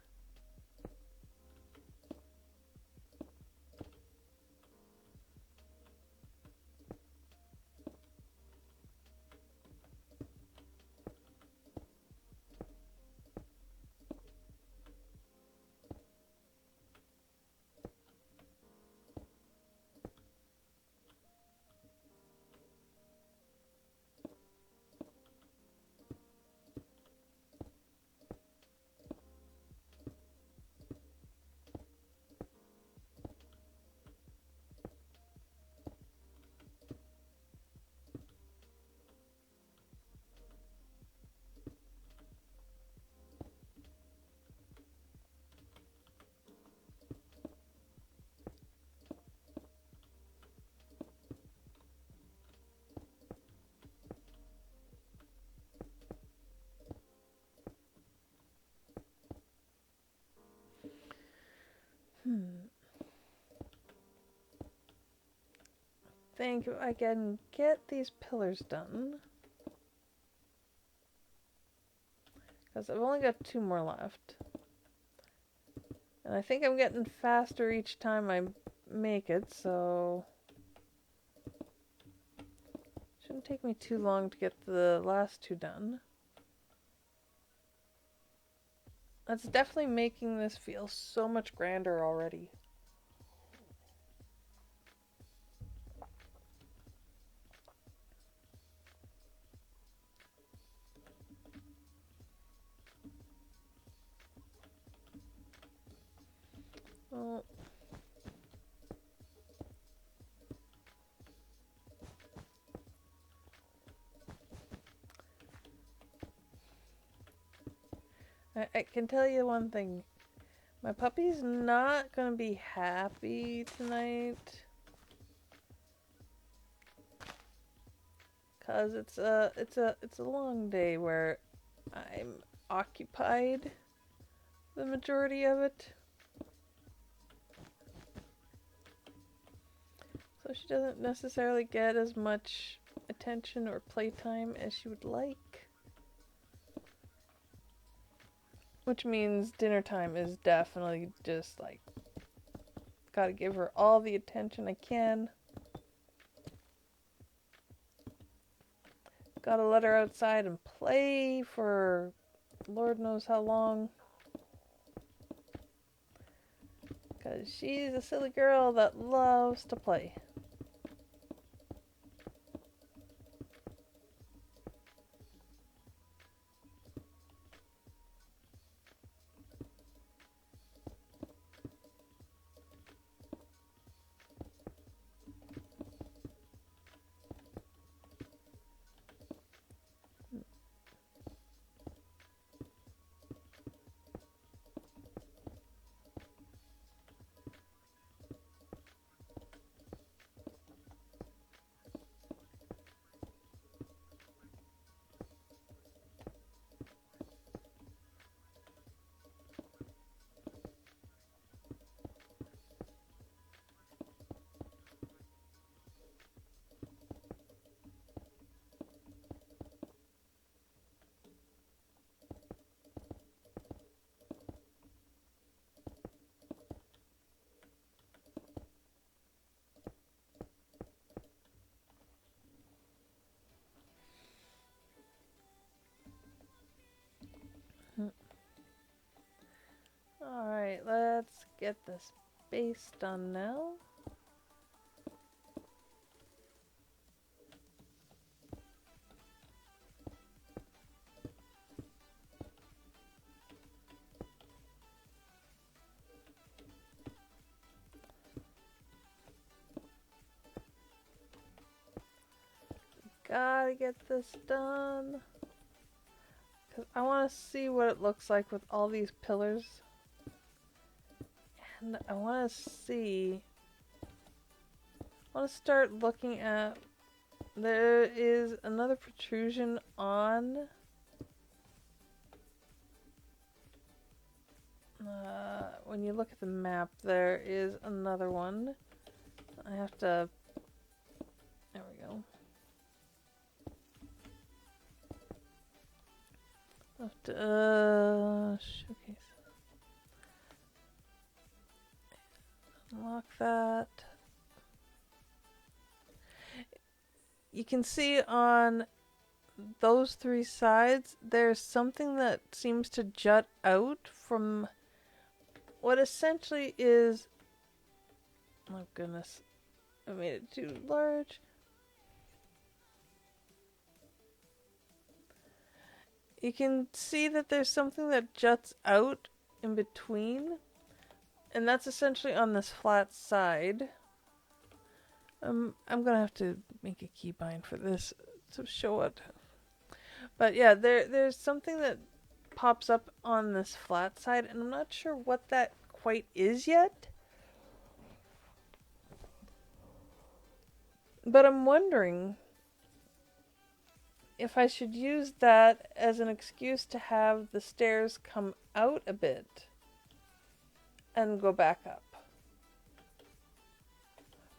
Speaker 1: Think I can get these pillars done. Because I've only got 2 more left. And I think I'm getting faster each time I make it, so shouldn't take me too long to get the last 2 done. That's definitely making this feel so much grander already. Well, I can tell you one thing. My puppy's not gonna be happy tonight. Cause it's a long day where I'm occupied the majority of it. So she doesn't necessarily get as much attention or playtime as she would like. Which means dinner time is definitely just like, gotta give her all the attention I can. Gotta let her outside and play for Lord knows how long. Because she's a silly girl that loves to play. Alright, let's get this base done now. Gotta get this done. Cause I want to see what it looks like with all these pillars. And I want to see... I want to start looking at... There is another protrusion on... when you look at the map, there is another one. I have to... There we go. I have to, showcase. Unlock that. You can see on those three sides, there's something that seems to jut out from what essentially is... Oh goodness, I made it too large. You can see that there's something that juts out in between, and that's essentially on this flat side. I'm gonna have to make a keybind for this to show it. But yeah, there's something that pops up on this flat side, and I'm not sure what that quite is yet. But I'm wondering if I should use that as an excuse to have the stairs come out a bit and go back up.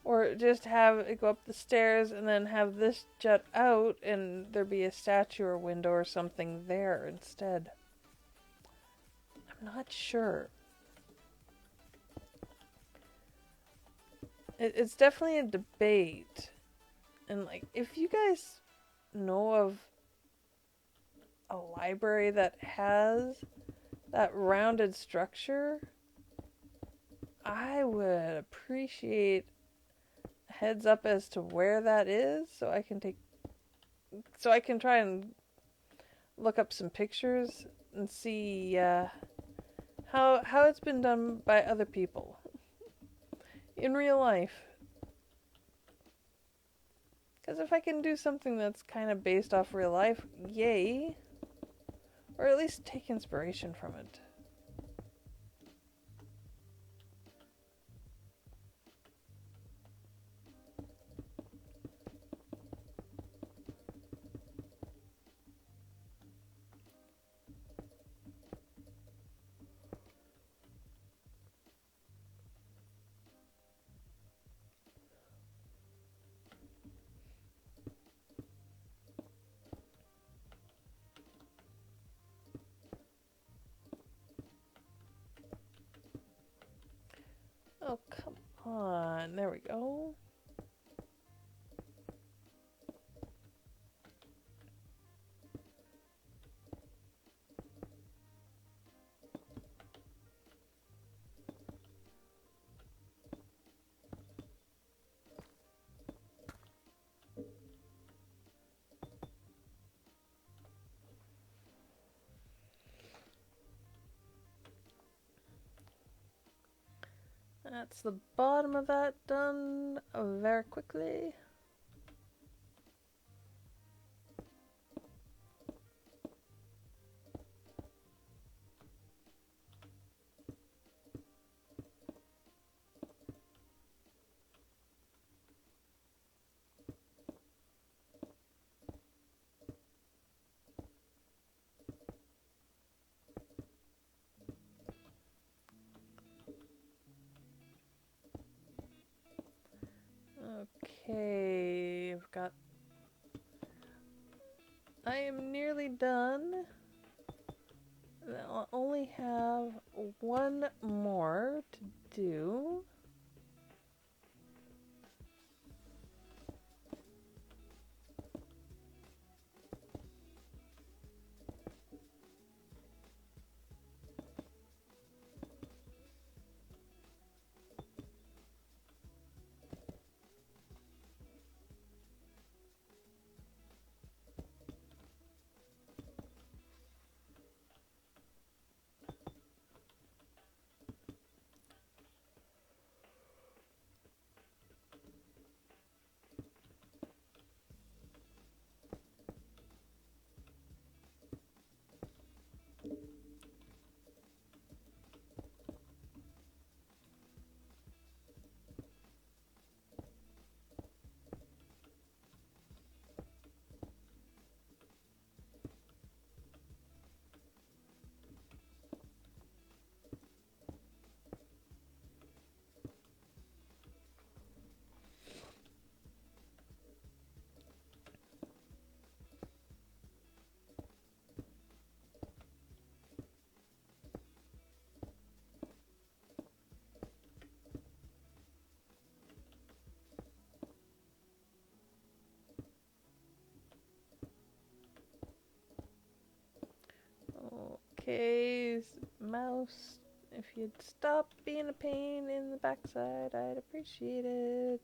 Speaker 1: Or just have it go up the stairs and then have this jut out and there be a statue or window or something there instead. I'm not sure. It's definitely a debate. And like, if you guys know of a library that has that rounded structure, I would appreciate a heads up as to where that is so I can try and look up some pictures and see how it's been done by other people in real life. Because if I can do something that's kind of based off real life, yay. Or at least take inspiration from it. Oh, come on. There we go. That's the bottom of that done very quickly. Okay, I am nearly done. I'll only have one more to do. Okay, mouse, if you'd stop being a pain in the backside, I'd appreciate it.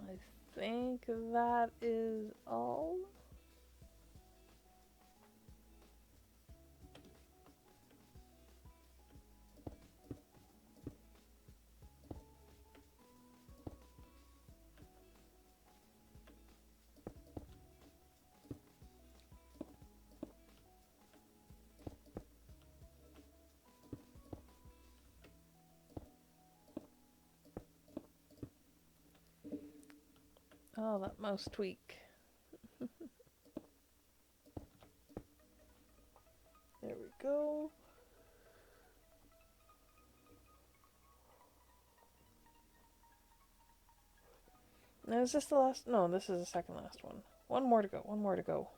Speaker 1: I think that is all. Oh, that mouse tweak. There we go. Now, is this the last? No, this is the second last one. One more to go, one more to go.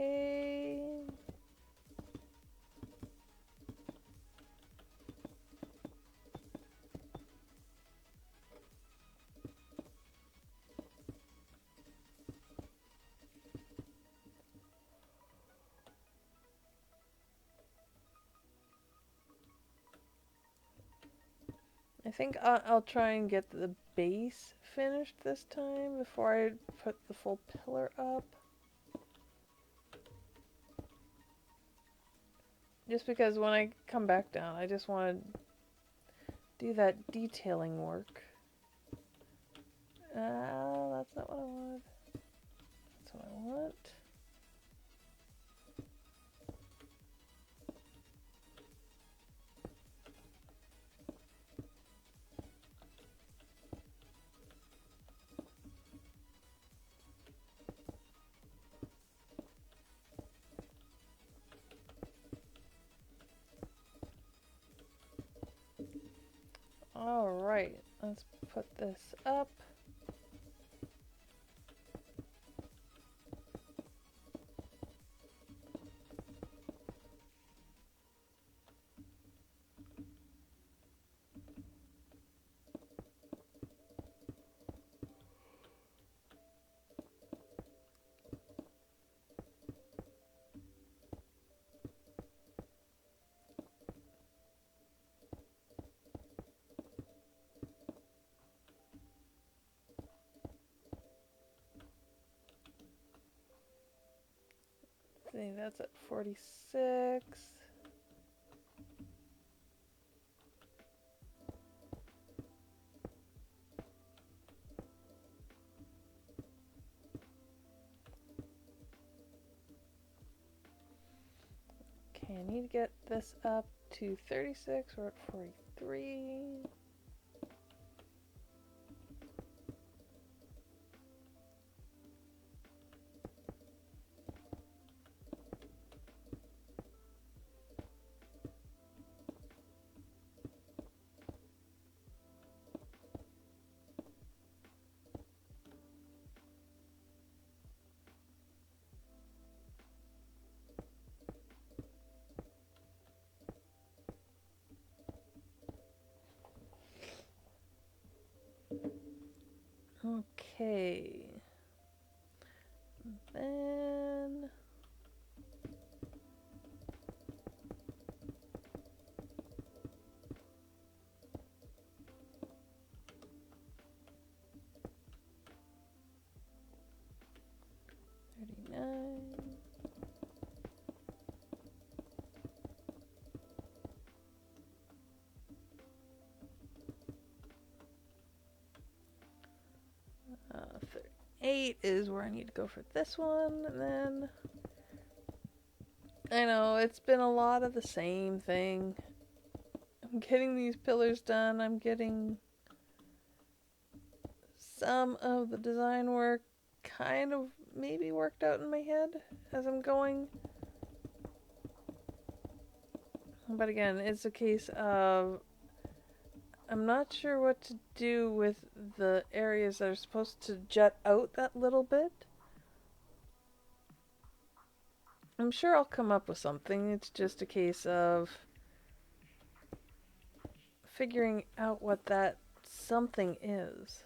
Speaker 1: Okay. I think I'll try and get the base finished this time before I put the full pillar up. Just because when I come back down, I just want to do that detailing work. That's not what I want. That's what I want. Alright, let's put this up. See, that's at 46. Okay, I need to get this up to 36. We're at 43. Okay. Then 8 is where I need to go for this one, and then I know it's been a lot of the same thing. I'm getting these pillars done. I'm getting some of the design work kind of maybe worked out in my head as I'm going. But again, it's a case of I'm not sure what to do with the areas that are supposed to jut out that little bit. I'm sure I'll come up with something. It's just a case of figuring out what that something is.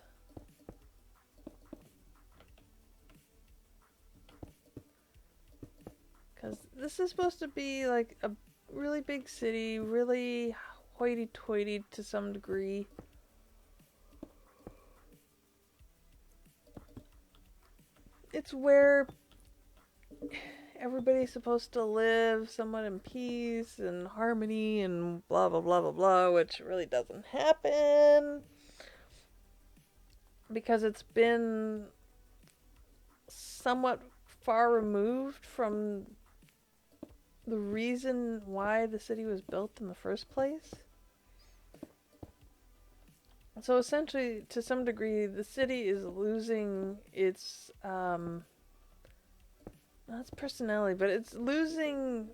Speaker 1: Because this is supposed to be like a really big city, really hoity-toity to some degree. It's where everybody's supposed to live somewhat in peace and harmony and blah blah blah blah blah, which really doesn't happen because it's been somewhat far removed from the reason why the city was built in the first place. So essentially, to some degree, the city is losing its not its personality, but it's losing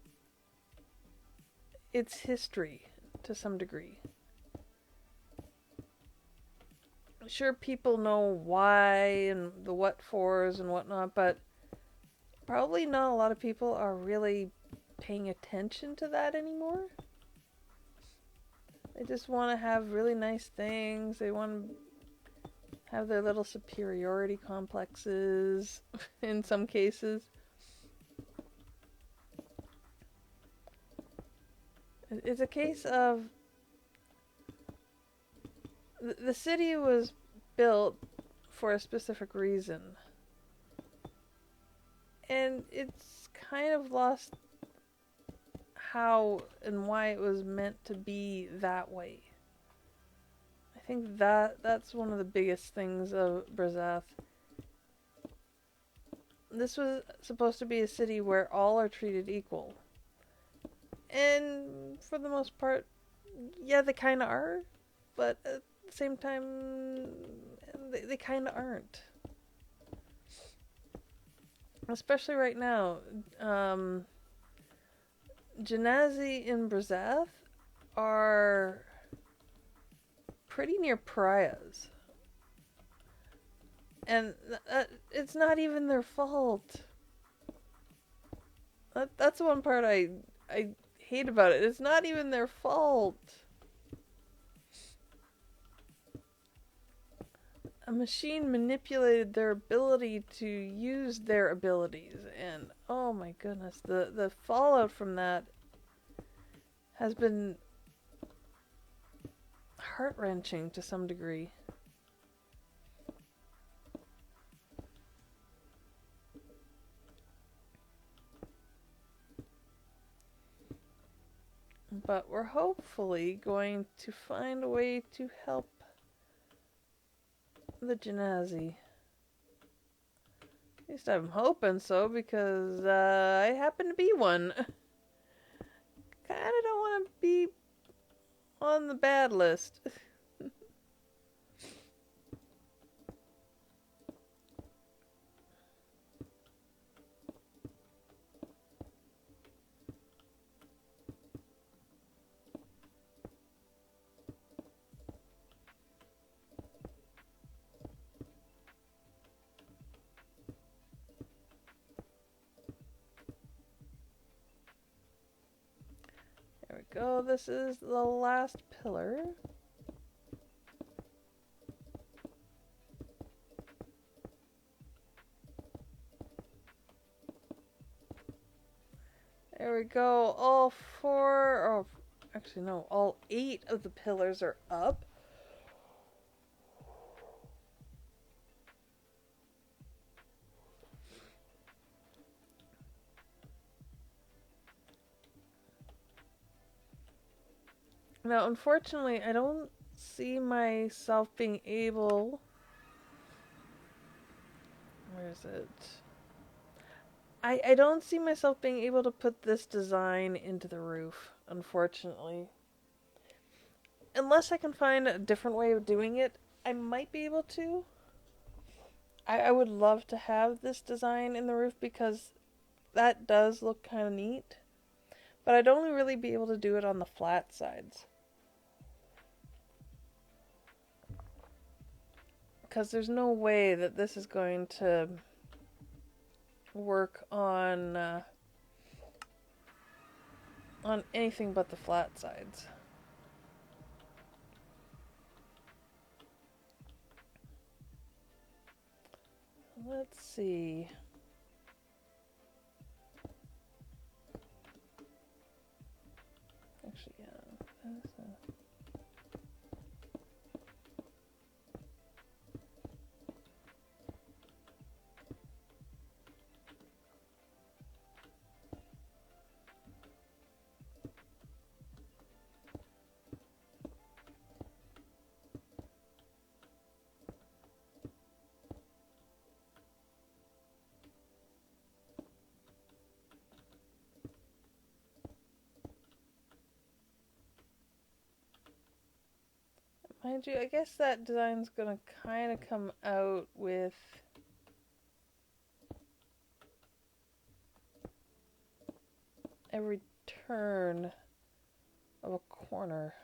Speaker 1: its history to some degree. Sure, people know why and the what fors and whatnot, but probably not a lot of people are really paying attention to that anymore. They just want to have really nice things. They want to have their little superiority complexes in some cases. It's a case of the city was built for a specific reason. And it's kind of lost how and why it was meant to be that way. I think that's one of the biggest things of Brazath. This was supposed to be a city where all are treated equal. And for the most part, yeah, they kind of are. But at the same time, they kind of aren't. Especially right now. Genasi in Brazath are pretty near pariahs. And it's not even their fault. That's the one part I hate about it. It's not even their fault. A machine manipulated their ability to use their abilities, and oh my goodness, the fallout from that has been heart-wrenching to some degree. But we're hopefully going to find a way to help the Genasi. At least I'm hoping so, because I happen to be one. Kinda don't want to be on the bad list. There we go. This is the last pillar. There we go. All four, oh, actually no, all 8 of the pillars are up. Now, unfortunately, I don't see myself being able Where is it? I don't see myself being able to put this design into the roof, unfortunately. Unless I can find a different way of doing it, I might be able to. I would love to have this design in the roof because that does look kind of neat. But I'd only really be able to do it on the flat sides. Because there's no way that this is going to work on anything but the flat sides. Let's see. Actually, yeah. Mind you, I guess that design's gonna kind of come out with every turn of a corner.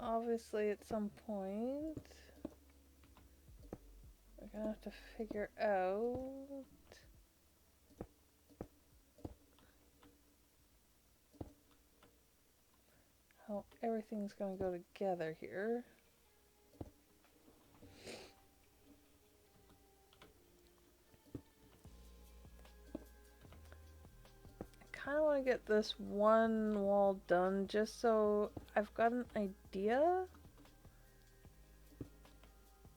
Speaker 1: Obviously, at some point, we're gonna have to figure out how everything's gonna go together here. I kind of want to get this one wall done just so I've got an idea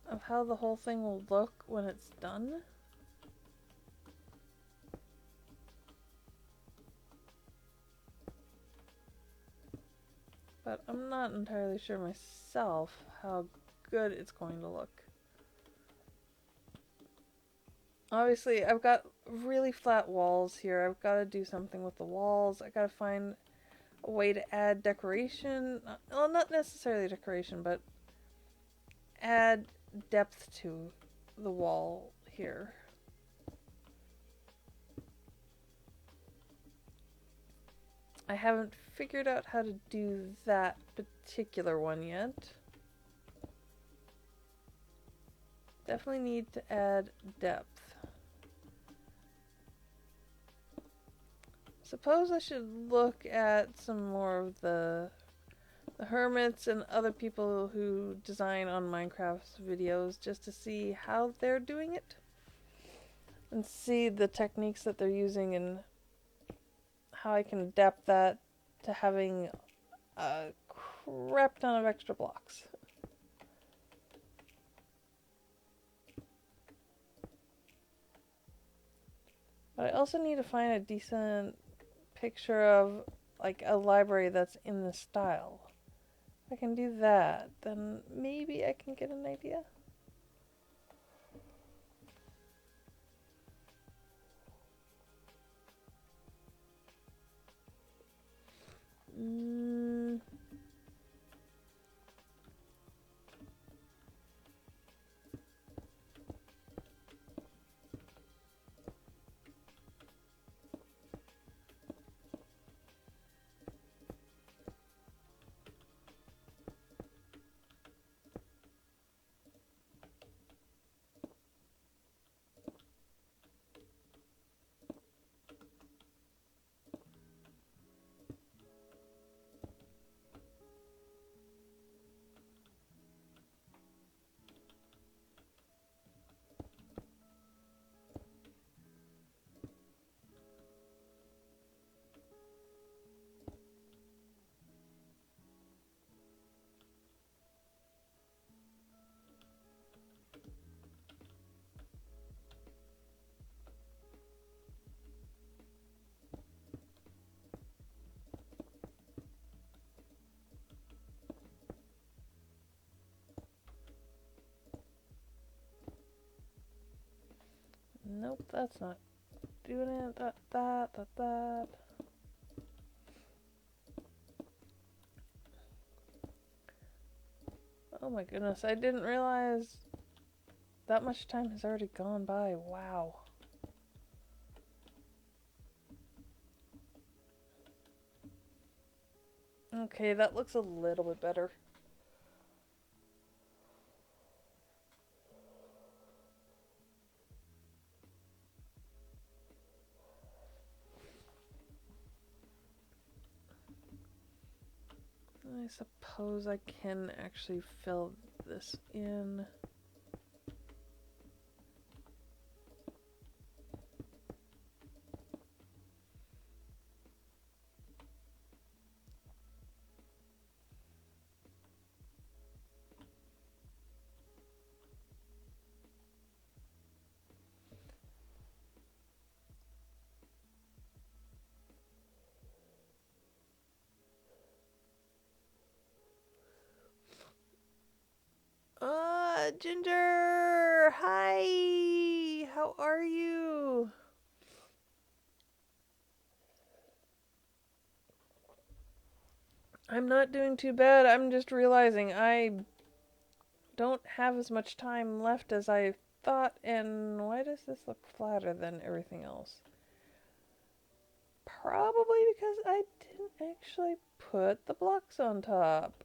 Speaker 1: of how the whole thing will look when it's done. But I'm not entirely sure myself how good it's going to look. Obviously, I've got really flat walls here. I've got to do something with the walls. I got to find a way to add decoration. Well, not necessarily decoration, but add depth to the wall here. I haven't figured out how to do that particular one yet. Definitely need to add depth. Suppose I should look at some more of the hermits and other people who design on Minecraft's videos just to see how they're doing it and see the techniques that they're using and how I can adapt that to having a crap ton of extra blocks. But I also need to find a decent picture of like a library that's in the style. If I can do that, then maybe I can get an idea. Nope, that's not doing it. That. Oh my goodness, I didn't realize that much time has already gone by. Wow. Okay, that looks a little bit better. I suppose I can actually fill this in. Ginger! Hi! How are you? I'm not doing too bad. I'm just realizing I don't have as much time left as I thought, and why does this look flatter than everything else? Probably because I didn't actually put the blocks on top.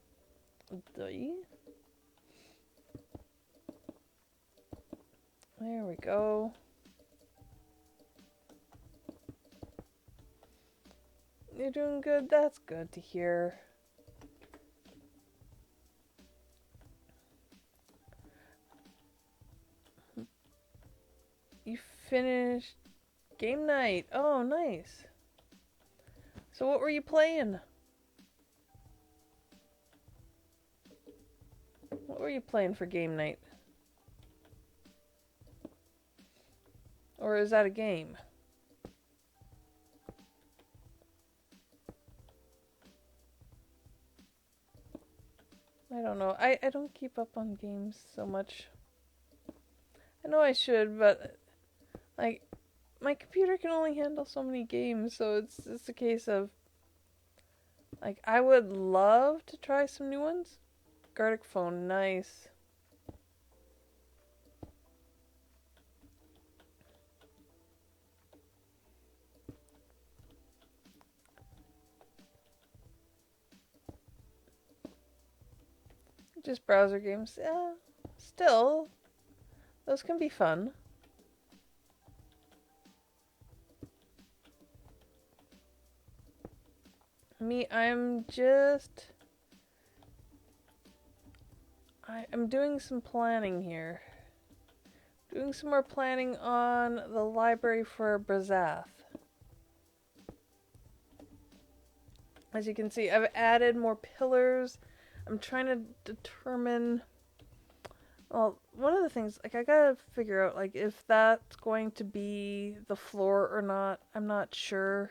Speaker 1: There we go. You're doing good? That's good to hear. You finished game night. Oh, nice. So what were you playing? What were you playing for game night? Or is that a game? I don't know. I don't keep up on games so much. I know I should, but like my computer can only handle so many games, so it's a case of like I would love to try some new ones. Gartic phone, nice. Just browser games. Yeah, still, those can be fun. I'm doing some planning here. Doing some more planning on the library for Brazath. As you can see, I've added more pillars. I'm trying to determine. Well, one of the things, like, I gotta figure out, like, if that's going to be the floor or not. I'm not sure.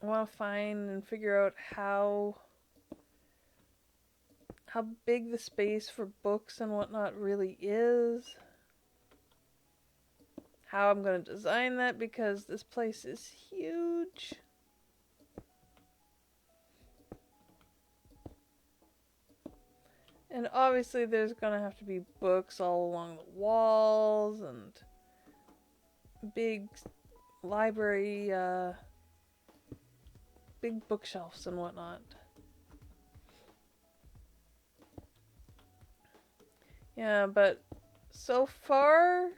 Speaker 1: I want to find and figure out how big the space for books and whatnot really is. How I'm going to design that, because this place is huge. And obviously there's going to have to be books all along the walls and big library, big bookshelves and whatnot. Yeah, but so far,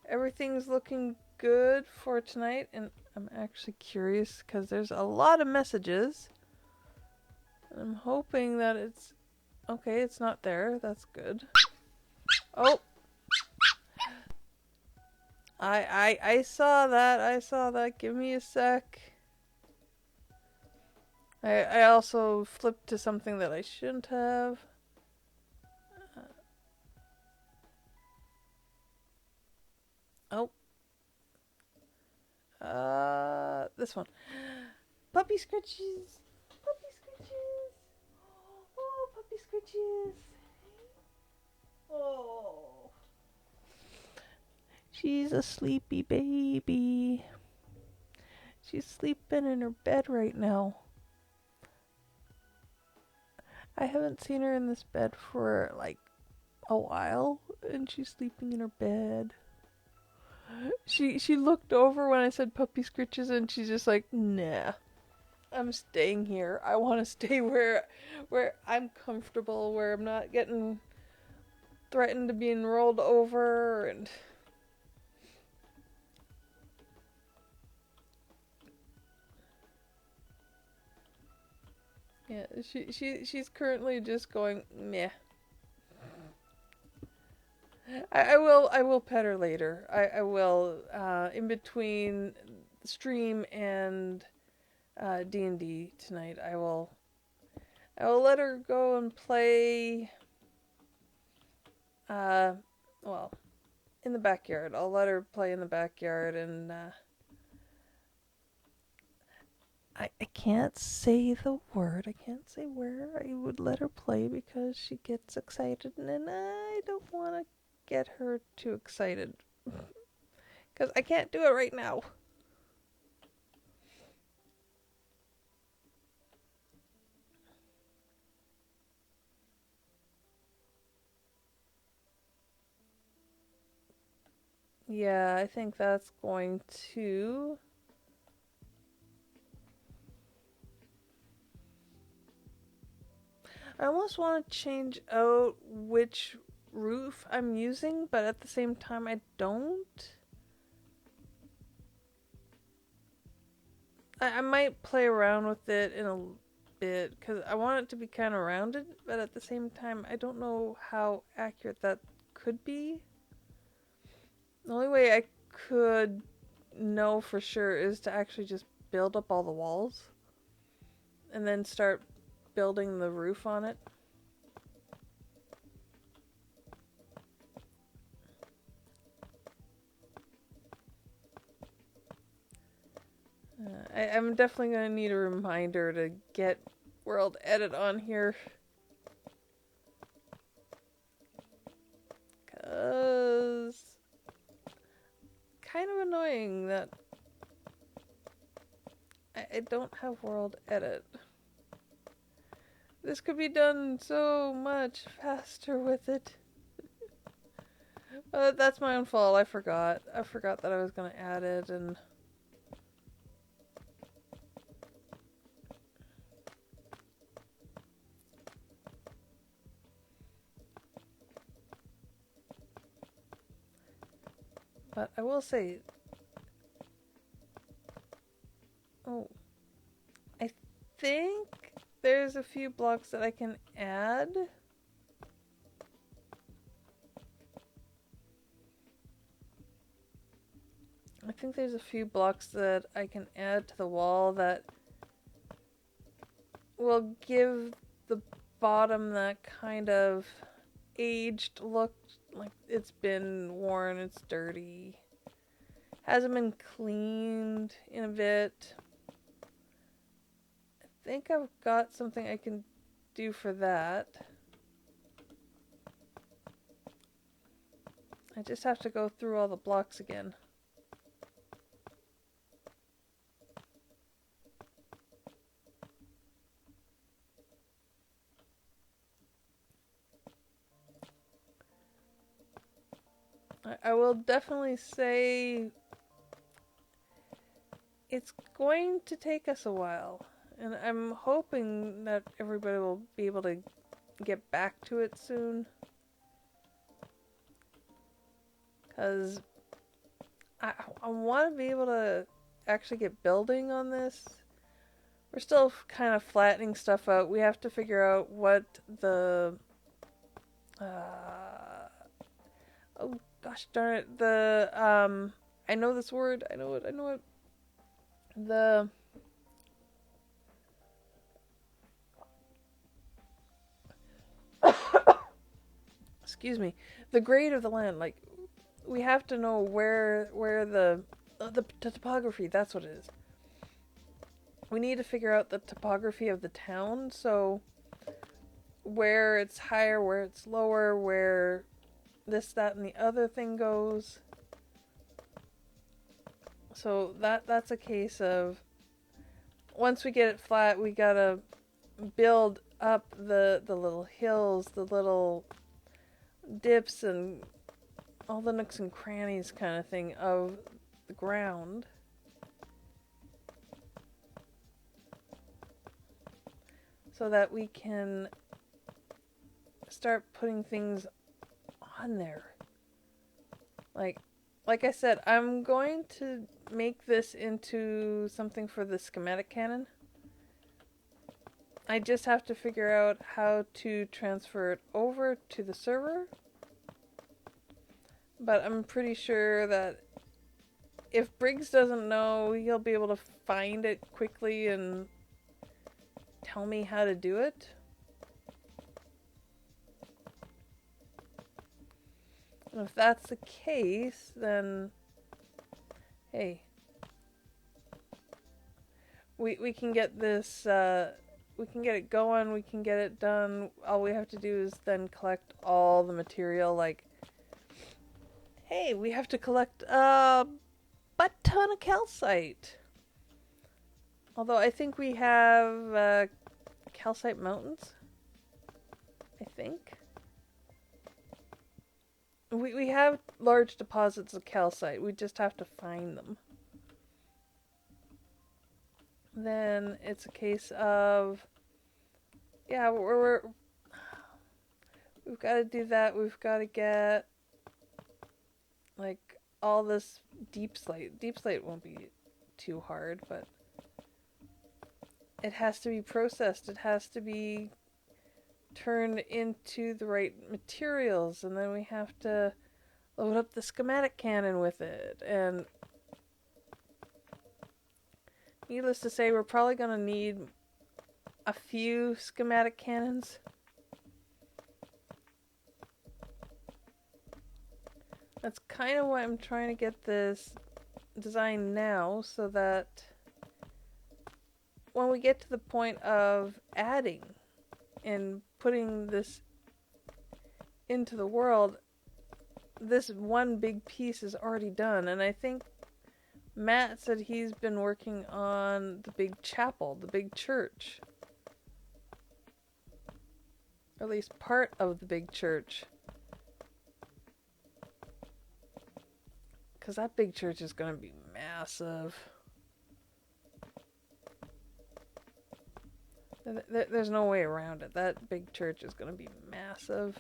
Speaker 1: everything's looking good for tonight, and I'm actually curious because there's a lot of messages. I'm hoping that it's okay. It's not there. That's good. Oh, I saw that. I saw that. Give me a sec. I also flipped to something that I shouldn't have. Oh. This one. Puppy scritches. Puppy scritches. Oh, puppy scritches. Oh. She's a sleepy baby. She's sleeping in her bed right now. I haven't seen her in this bed for like a while, and she's sleeping in her bed. She looked over when I said puppy scritches, and she's just like, nah, I'm staying here. I want to stay where I'm comfortable, where I'm not getting threatened to being rolled over. And yeah, she's currently just going meh. I will pet her later. I will in between stream and D&D tonight. I will let her go and play well, in the backyard. I'll let her play in the backyard, and I can't say the word. I can't say where I would let her play because she gets excited, and I don't want to get her too excited. Because I can't do it right now. Yeah, I think that's going to... I almost want to change out which roof I'm using, but at the same time I don't. I might play around with it in a bit, because I want it to be kind of rounded, but at the same time I don't know how accurate that could be. The only way I could know for sure is to actually just build up all the walls and then start building the roof on it. I'm definitely going to need a reminder to get World Edit on here. Because... kind of annoying that I don't have World Edit. This could be done so much faster with it. That's my own fault. I forgot. I forgot that I was going to add it, and... But I will say... Oh. I think there's a few blocks that I can add. I think there's a few blocks that I can add to the wall that will give the bottom that kind of aged look, like it's been worn, it's dirty, hasn't been cleaned in a bit. I think I've got something I can do for that. I just have to go through all the blocks again. I will definitely say it's going to take us a while, and I'm hoping that everybody will be able to get back to it soon, because I want to be able to actually get building on this. We're still kind of flattening stuff out. We have to figure out what the oh gosh darn it, the I know this word, I know it, the excuse me, the grade of the land. Like, we have to know where the topography, that's what it is. We need to figure out the topography of the town, so where it's higher, where it's lower, where this, that, and the other thing goes. So that's a case of, once we get it flat, we gotta build up the little hills, the little dips, and all the nooks and crannies kind of thing of the ground. So that we can start putting things on there. Like I said, I'm going to make this into something for the schematic cannon. I just have to figure out how to transfer it over to the server. But I'm pretty sure that if Briggs doesn't know, he'll be able to find it quickly and tell me how to do it. And if that's the case, then hey, we can get this, we can get it going, we can get it done. All we have to do is then collect all the material. Like, hey, we have to collect a butt ton of calcite. Although I think we have calcite mountains. I think. We have large deposits of calcite. We just have to find them. Then it's a case of, yeah, we've got to do that. We've got to get like all this deep slate. Deep slate won't be too hard, but it has to be processed. It has to be turned into the right materials, and then we have to load up the schematic cannon with it. And needless to say, we're probably going to need a few schematic cannons. That's kind of why I'm trying to get this design now, so that when we get to the point of adding and putting this into the world, this one big piece is already done. And I think Matt said he's been working on the big chapel, the big church. Or at least part of the big church. Because that big church is going to be massive. There's no way around it. That big church is going to be massive.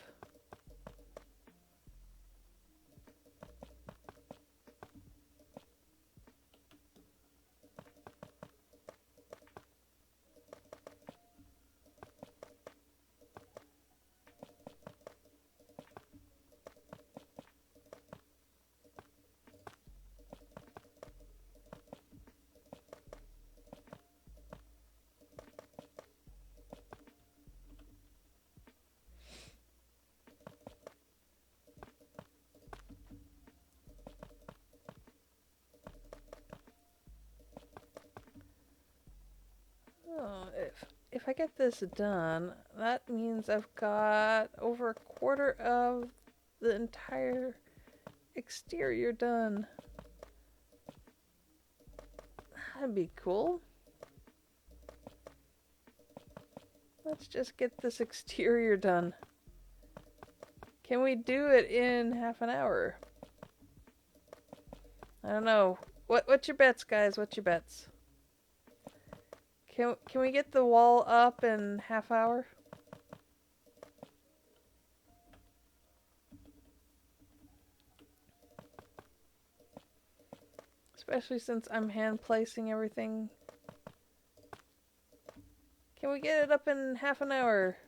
Speaker 1: if I get this done, that means I've got over a quarter of the entire exterior done. That'd be cool. Let's just get this exterior done. Can we do it in half an hour? I don't know. What's your bets, guys? What's your bets? Can we get the wall up in half hour? Especially since I'm hand placing everything. Can we get it up in half an hour?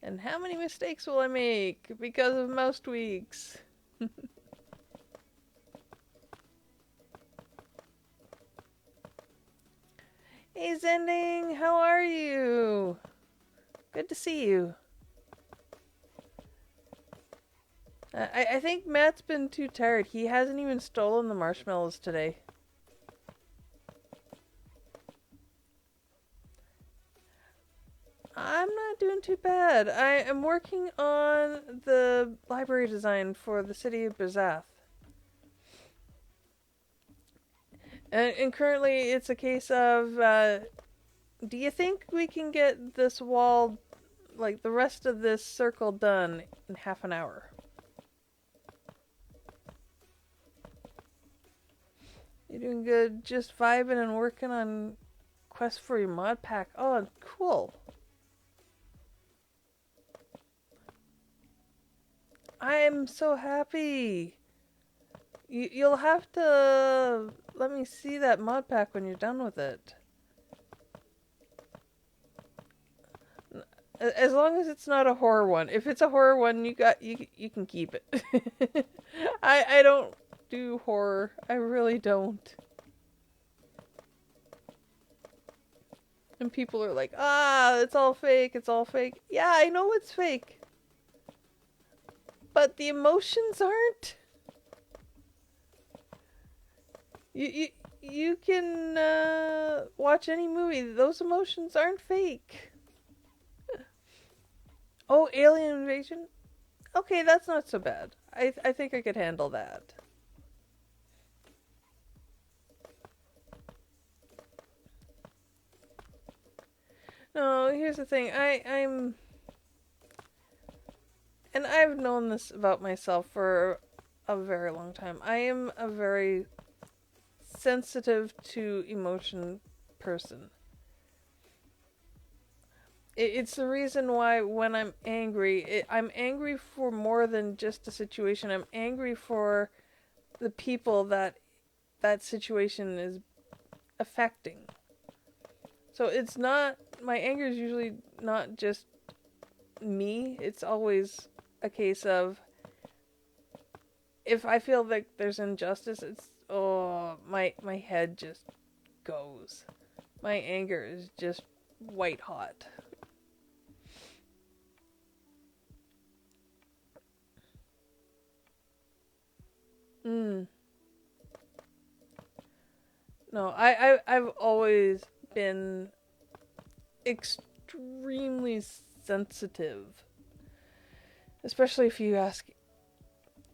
Speaker 1: And how many mistakes will I make because of mouse tweaks? Hey Zending, how are you? Good to see you. I think Matt's been too tired. He hasn't even stolen the marshmallows today. I'm not doing too bad. I am working on the library design for the city of Brazath. And currently it's a case of, do you think we can get this wall, like the rest of this circle done in half an hour? You're doing good, just vibing and working on quest for your mod pack. Oh, cool. I am so happy. You'll have to let me see that mod pack when you're done with it. As long as it's not a horror one. If it's a horror one, you can keep it. I don't do horror. I really don't. And people are like, it's all fake, it's all fake. Yeah, I know it's fake. But the emotions aren't. You can watch any movie. Those emotions aren't fake. Oh, alien invasion? Okay, that's not so bad. I think I could handle that. No, here's the thing. I'm... And I've known this about myself for a very long time. I am a very sensitive to emotion person. It's the reason why when I'm angry, I'm angry for more than just a situation. I'm angry for the people that situation is affecting. So it's not, my anger is usually not just me. It's always a case of, if I feel like there's injustice, it's, my head just goes. My anger is just white hot. No, I've always been extremely sensitive. Especially if you ask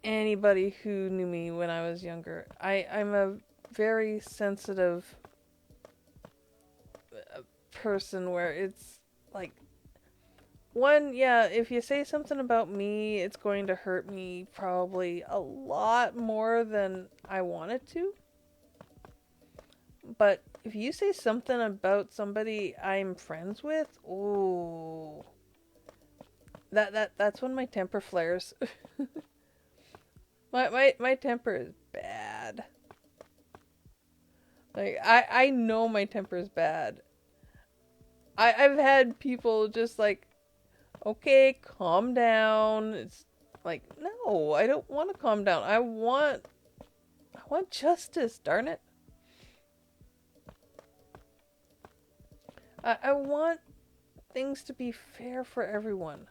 Speaker 1: anybody who knew me when I was younger. I'm a very sensitive person where it's like, one, yeah, if you say something about me, it's going to hurt me probably a lot more than I want it to. But if you say something about somebody I'm friends with, oh, that's when my temper flares. my temper is bad. Like, I know my temper is bad. I've had people just like, okay, calm down. It's like, no, I don't want to calm down. I want justice, darn it. I want things to be fair for everyone.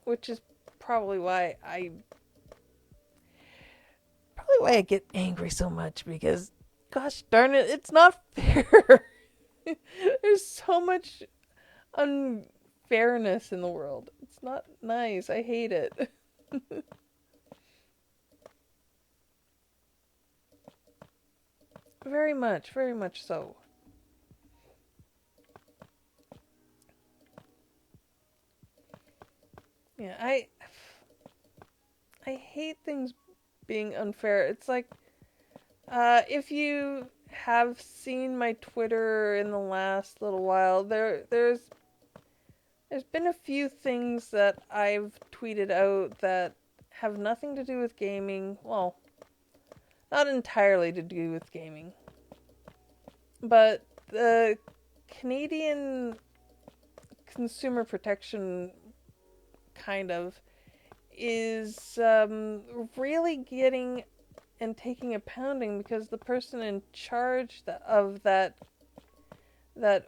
Speaker 1: Which is probably why I get angry so much, because gosh darn it, it's not fair. There's so much unfairness in the world. It's not nice. I hate it. Very much so. Yeah, I hate things being unfair. It's like, if you have seen my Twitter in the last little while, there's been a few things that I've tweeted out that have nothing to do with gaming. Well, not entirely to do with gaming, but the Canadian consumer protection kind of is really getting and taking a pounding, because the person in charge of that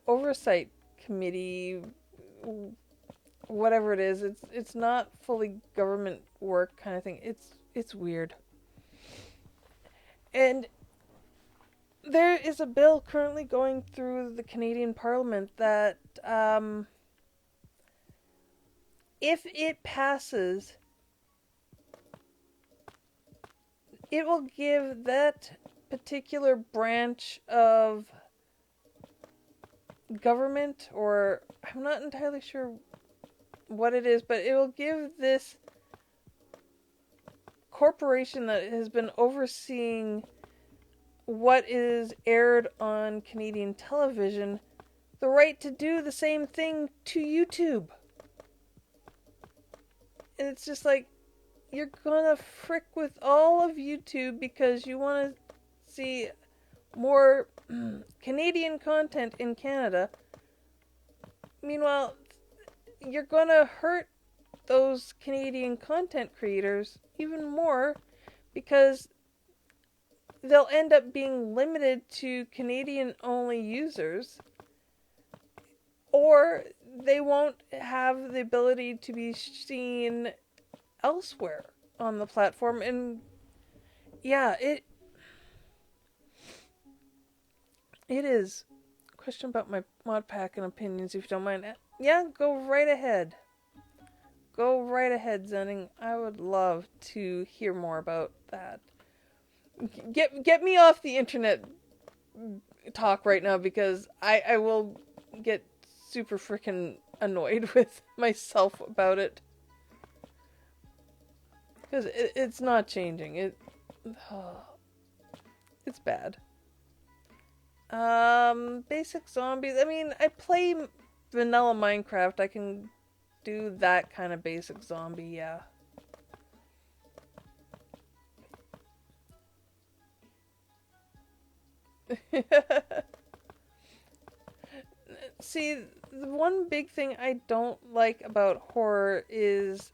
Speaker 1: oversight committee, whatever it is, it's not fully government work kind of thing. It's weird. And there is a bill currently going through the Canadian Parliament that, if it passes, it will give that particular branch of government, or I'm not entirely sure what it is, but it will give this corporation that has been overseeing what is aired on Canadian television the right to do the same thing to YouTube. And it's just like, you're gonna frick with all of YouTube because you want to see more Canadian content in Canada. Meanwhile, you're gonna hurt those Canadian content creators even more, because they'll end up being limited to Canadian only users, or they won't have the ability to be seen elsewhere on the platform. And yeah, it is. Question about my mod pack and opinions, if you don't mind. Yeah, go right ahead. Go right ahead, Zenning. I would love to hear more about that. Get me off the internet talk right now, because I will get super freaking annoyed with myself about it. Because it's not changing. It's bad. Basic zombies. I mean, I play vanilla Minecraft. I can do that kind of basic zombie, yeah. See, the one big thing I don't like about horror is,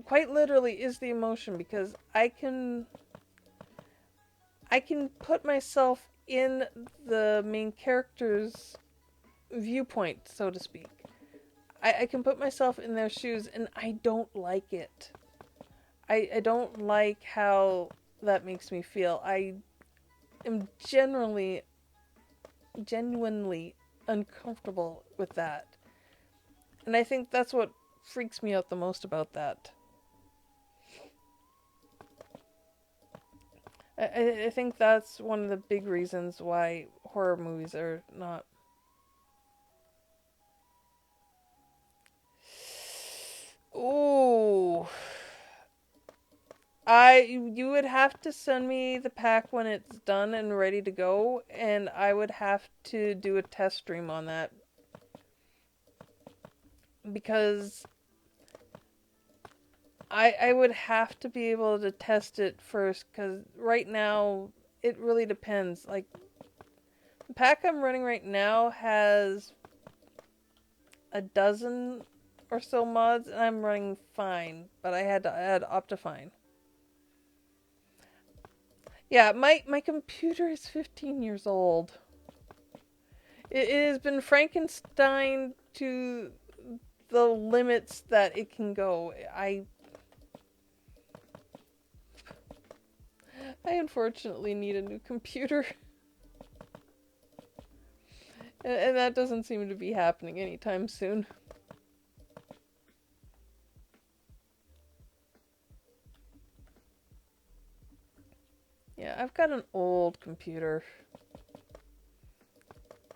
Speaker 1: quite literally, is the emotion, because I can put myself in the main character's viewpoint, so to speak. I can put myself in their shoes, and I don't like it. I don't like how that makes me feel. I am genuinely uncomfortable with that. And I think that's what freaks me out the most about that. I think that's one of the big reasons why horror movies are not... Ooh. You would have to send me the pack when it's done and ready to go, and I would have to do a test stream on that. Because I would have to be able to test it first, because right now it really depends. Like, the pack I'm running right now has a dozen or so mods, and I'm running fine, but I had to add Optifine. Yeah, my computer is 15 years old. It has been Frankenstein to the limits that it can go. I unfortunately need a new computer. And that doesn't seem to be happening anytime soon. Yeah, I've got an old computer,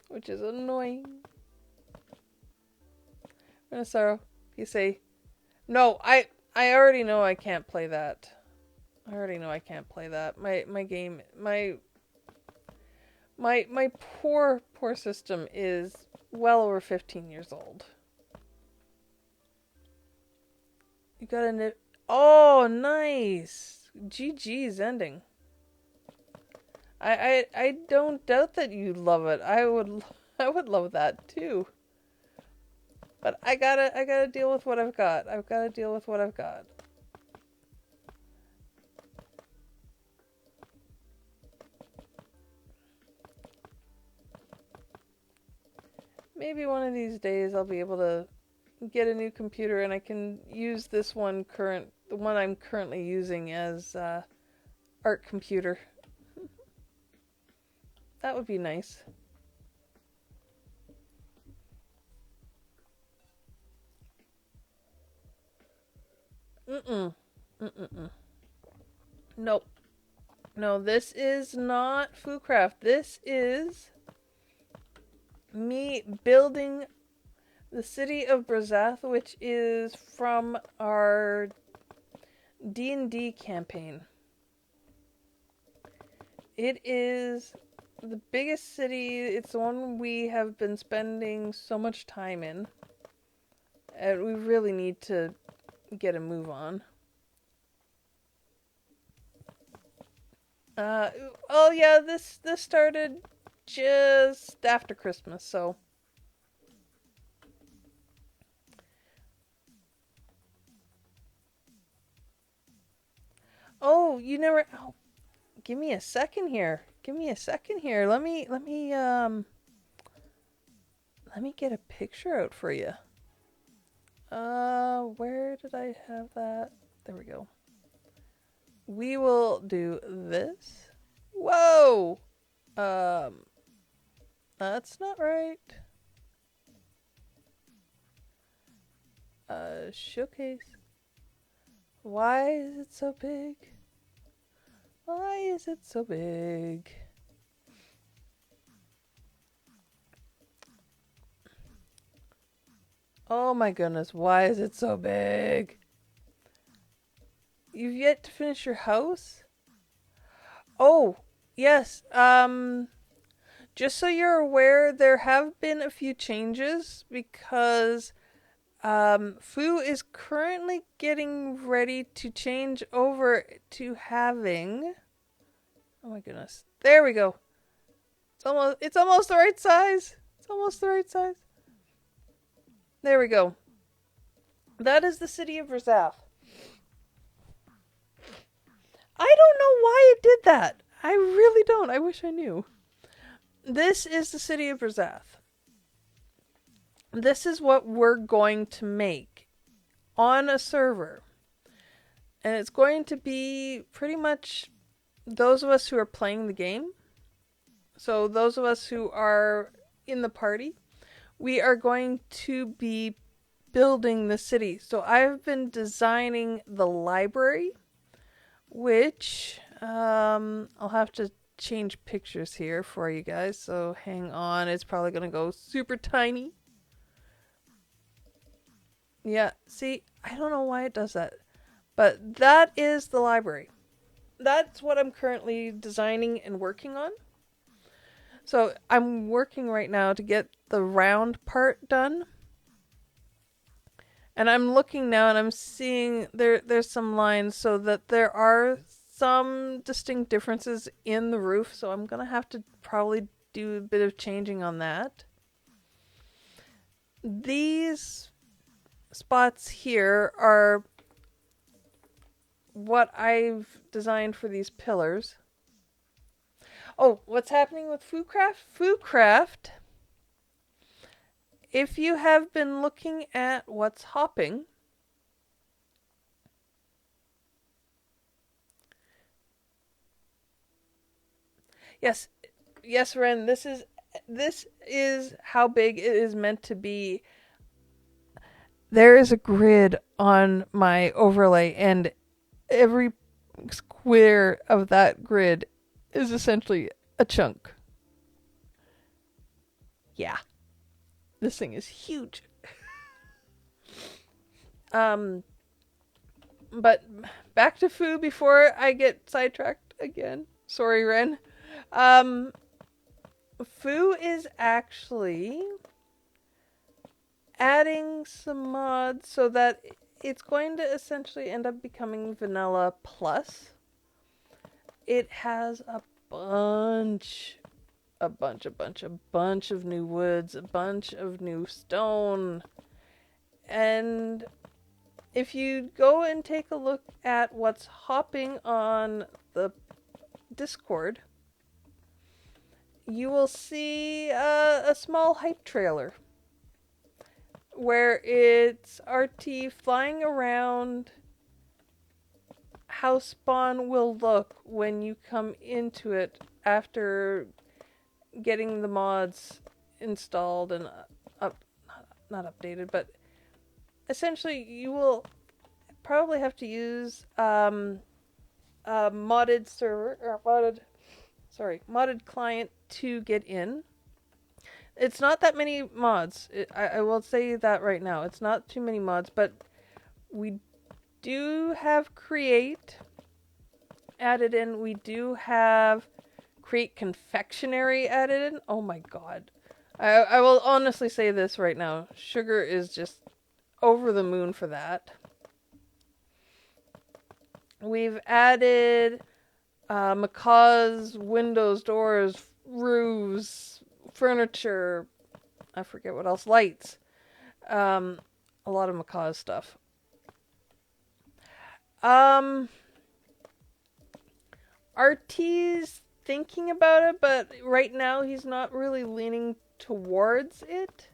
Speaker 1: which is annoying. Sorrow, you say, no, I already know I can't play that. I already know I can't play that. My game, my poor system is well over 15 years old. You got a oh, nice. GG's ending. I don't doubt that you love it. I would love that too. But I gotta deal with what I've got. I've gotta deal with what I've got. Maybe one of these days I'll be able to get a new computer and I can use this one the one I'm currently using as art computer. That would be nice. Nope. No, this is not Foodcraft. This is me building the city of Brazath, which is from our D&D campaign. It is the biggest city. It's the one we have been spending so much time in. And we really need to get a move on. Oh yeah, this started just after Christmas, so. Oh, you never. Oh, give me a second here. Give me a second here. Let me get a picture out for you. Where did I have that? There we go. We will do this. Whoa! That's not right. Showcase. Why is it so big? Why is it so big? Oh my goodness, why is it so big? You've yet to finish your house? Oh, yes. Just so you're aware, there have been a few changes because Fu is currently getting ready to change over to having. Oh my goodness. There we go. It's almost the right size. It's almost the right size. There we go. That is the city of Brazath. I don't know why it did that. I really don't. I wish I knew. This is the city of Brazath. This is what we're going to make on a server. And it's going to be pretty much those of us who are playing the game. So those of us who are in the party, we are going to be building the city. So I've been designing the library, which I'll have to change pictures here for you guys. So hang on. It's probably going to go super tiny. Yeah, see, I don't know why it does that. But that is the library. That's what I'm currently designing and working on. So I'm working right now to get the round part done. And I'm looking now and I'm seeing there's some lines so that there are some distinct differences in the roof. So I'm going to have to probably do a bit of changing on that. These spots here are what I've designed for these pillars. Oh, what's happening with Foodcraft? Foodcraft If you have been looking at what's hopping, yes, yes, Ren, this is how big it is meant to be. There is a grid on my overlay, and every square of that grid is essentially a chunk. Yeah, this thing is huge. Um, but back to Foo before I get sidetracked again. Sorry, Ren. Um, Foo is actually adding some mods so that it's going to essentially end up becoming Vanilla Plus. It has a bunch of new woods, a bunch of new stone. And if you go and take a look at what's hopping on the Discord, you will see a small hype trailer where it's RT flying around how Spawn will look when you come into it after getting the mods installed and not updated, but essentially you will probably have to use a modded server or modded client to get in. It's not that many mods. I will say that right now. It's not too many mods, but we do have Create added in. We do have Create Confectionery added in. Oh my god. I will honestly say this right now. Sugar is just over the moon for that. We've added Macaw's windows, doors, roofs, furniture. I forget what else. Lights. A lot of Macaw's stuff. RT's thinking about it, but right now he's not really leaning towards it.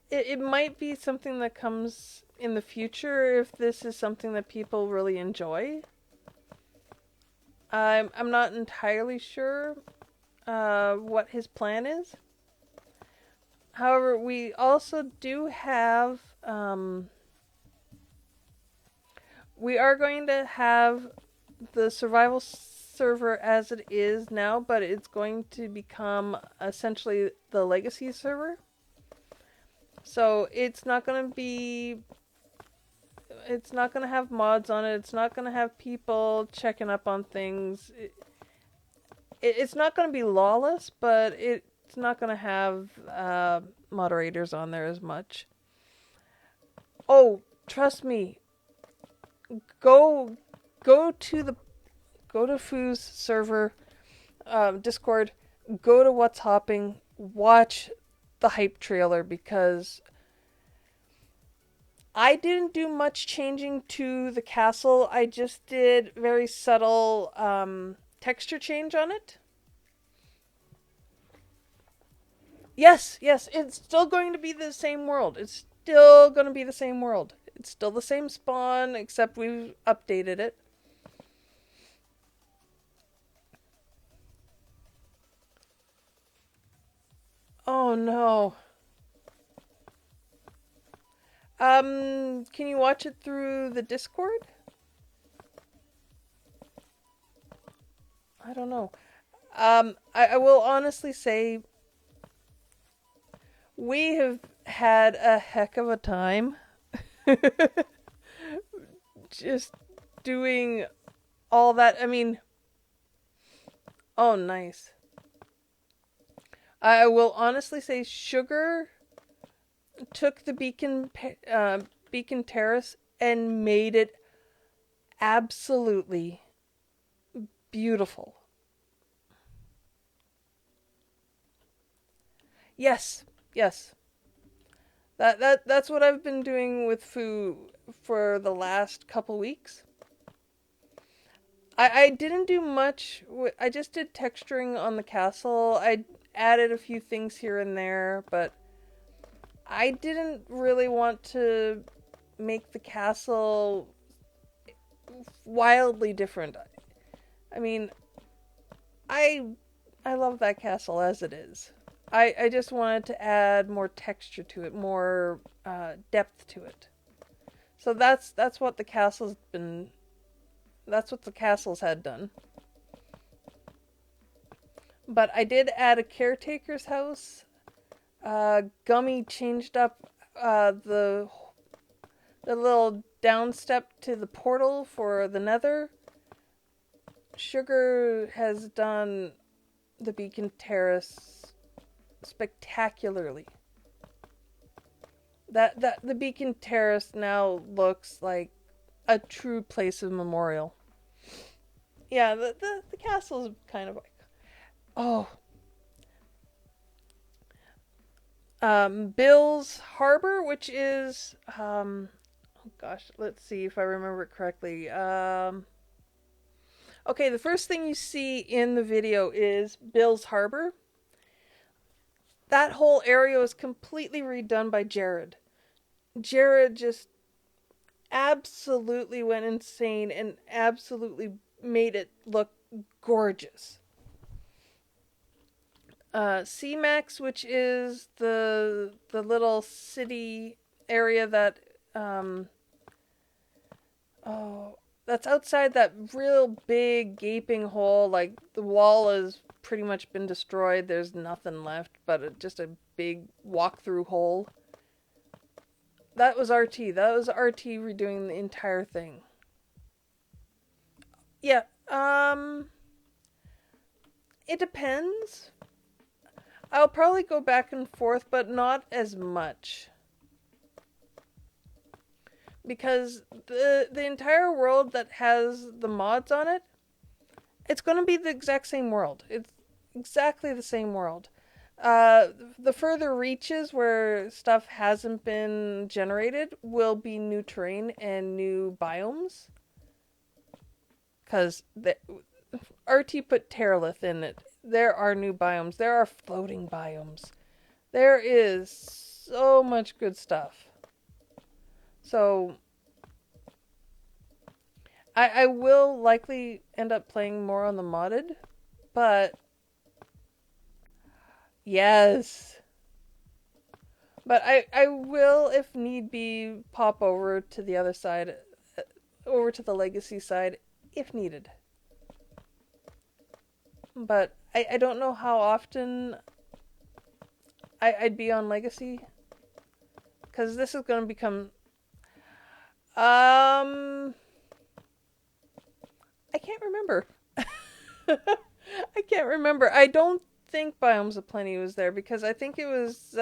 Speaker 1: It might be something that comes in the future if this is something that people really enjoy. I'm not entirely sure what his plan is. However, we also do have we are going to have the survival server as it is now, but it's going to become essentially the legacy server. So it's not going to have mods on it. It's not going to have people checking up on things. It's not going to be lawless, but it's not going to have moderators on there as much. Oh, trust me. Go to Foo's server, Discord. Go to What's Hopping. Watch the hype trailer because I didn't do much changing to the castle. I just did very subtle texture change on it. Yes, it's still going to be the same world. It's still going to be the same world. It's still the same spawn, except we've updated it. Oh no. Can you watch it through the Discord? I don't know. I will honestly say we have had a heck of a time just doing all that. I mean, oh, nice. I will honestly say Sugar took the Beacon Terrace and made it absolutely beautiful. Yes. That's what I've been doing with Foo for the last couple weeks. I didn't do much. I just did texturing on the castle. I added a few things here and there, but I didn't really want to make the castle wildly different. I mean, I I love that castle as it is. I just wanted to add more texture to it, more depth to it. So that's what the castle's been. That's what the castle's had done. But I did add a caretaker's house. Gummy changed up the little downstep to the portal for the Nether. Sugar has done the Beacon Terrace spectacularly. That the Beacon Terrace now looks like a true place of memorial. Yeah, the castle's kind of like, oh, Bill's Harbor, which is oh gosh, let's see if I remember it correctly. Okay, the first thing you see in the video is Bill's Harbor. That whole area was completely redone by Jared. Jared just absolutely went insane and absolutely made it look gorgeous. CMAX, which is the little city area that that's outside that real big gaping hole. Like the wall has pretty much been destroyed. There's nothing left but just a big walk-through hole. That was RT. That was RT redoing the entire thing. Yeah. It depends. I'll probably go back and forth, but not as much. Because the entire world that has the mods on it, it's going to be the exact same world. It's exactly the same world. The further reaches where stuff hasn't been generated will be new terrain and new biomes. Because RT put Terralith in it. There are new biomes. There are floating biomes. There is so much good stuff. So I will likely end up playing more on the modded, but yes. But I will, if need be, pop over to the other side, over to the legacy side, if needed. But I don't know how often I'd be on legacy, because this is going to become I can't remember. I can't remember. I don't think Biomes of Plenty was there because I think it was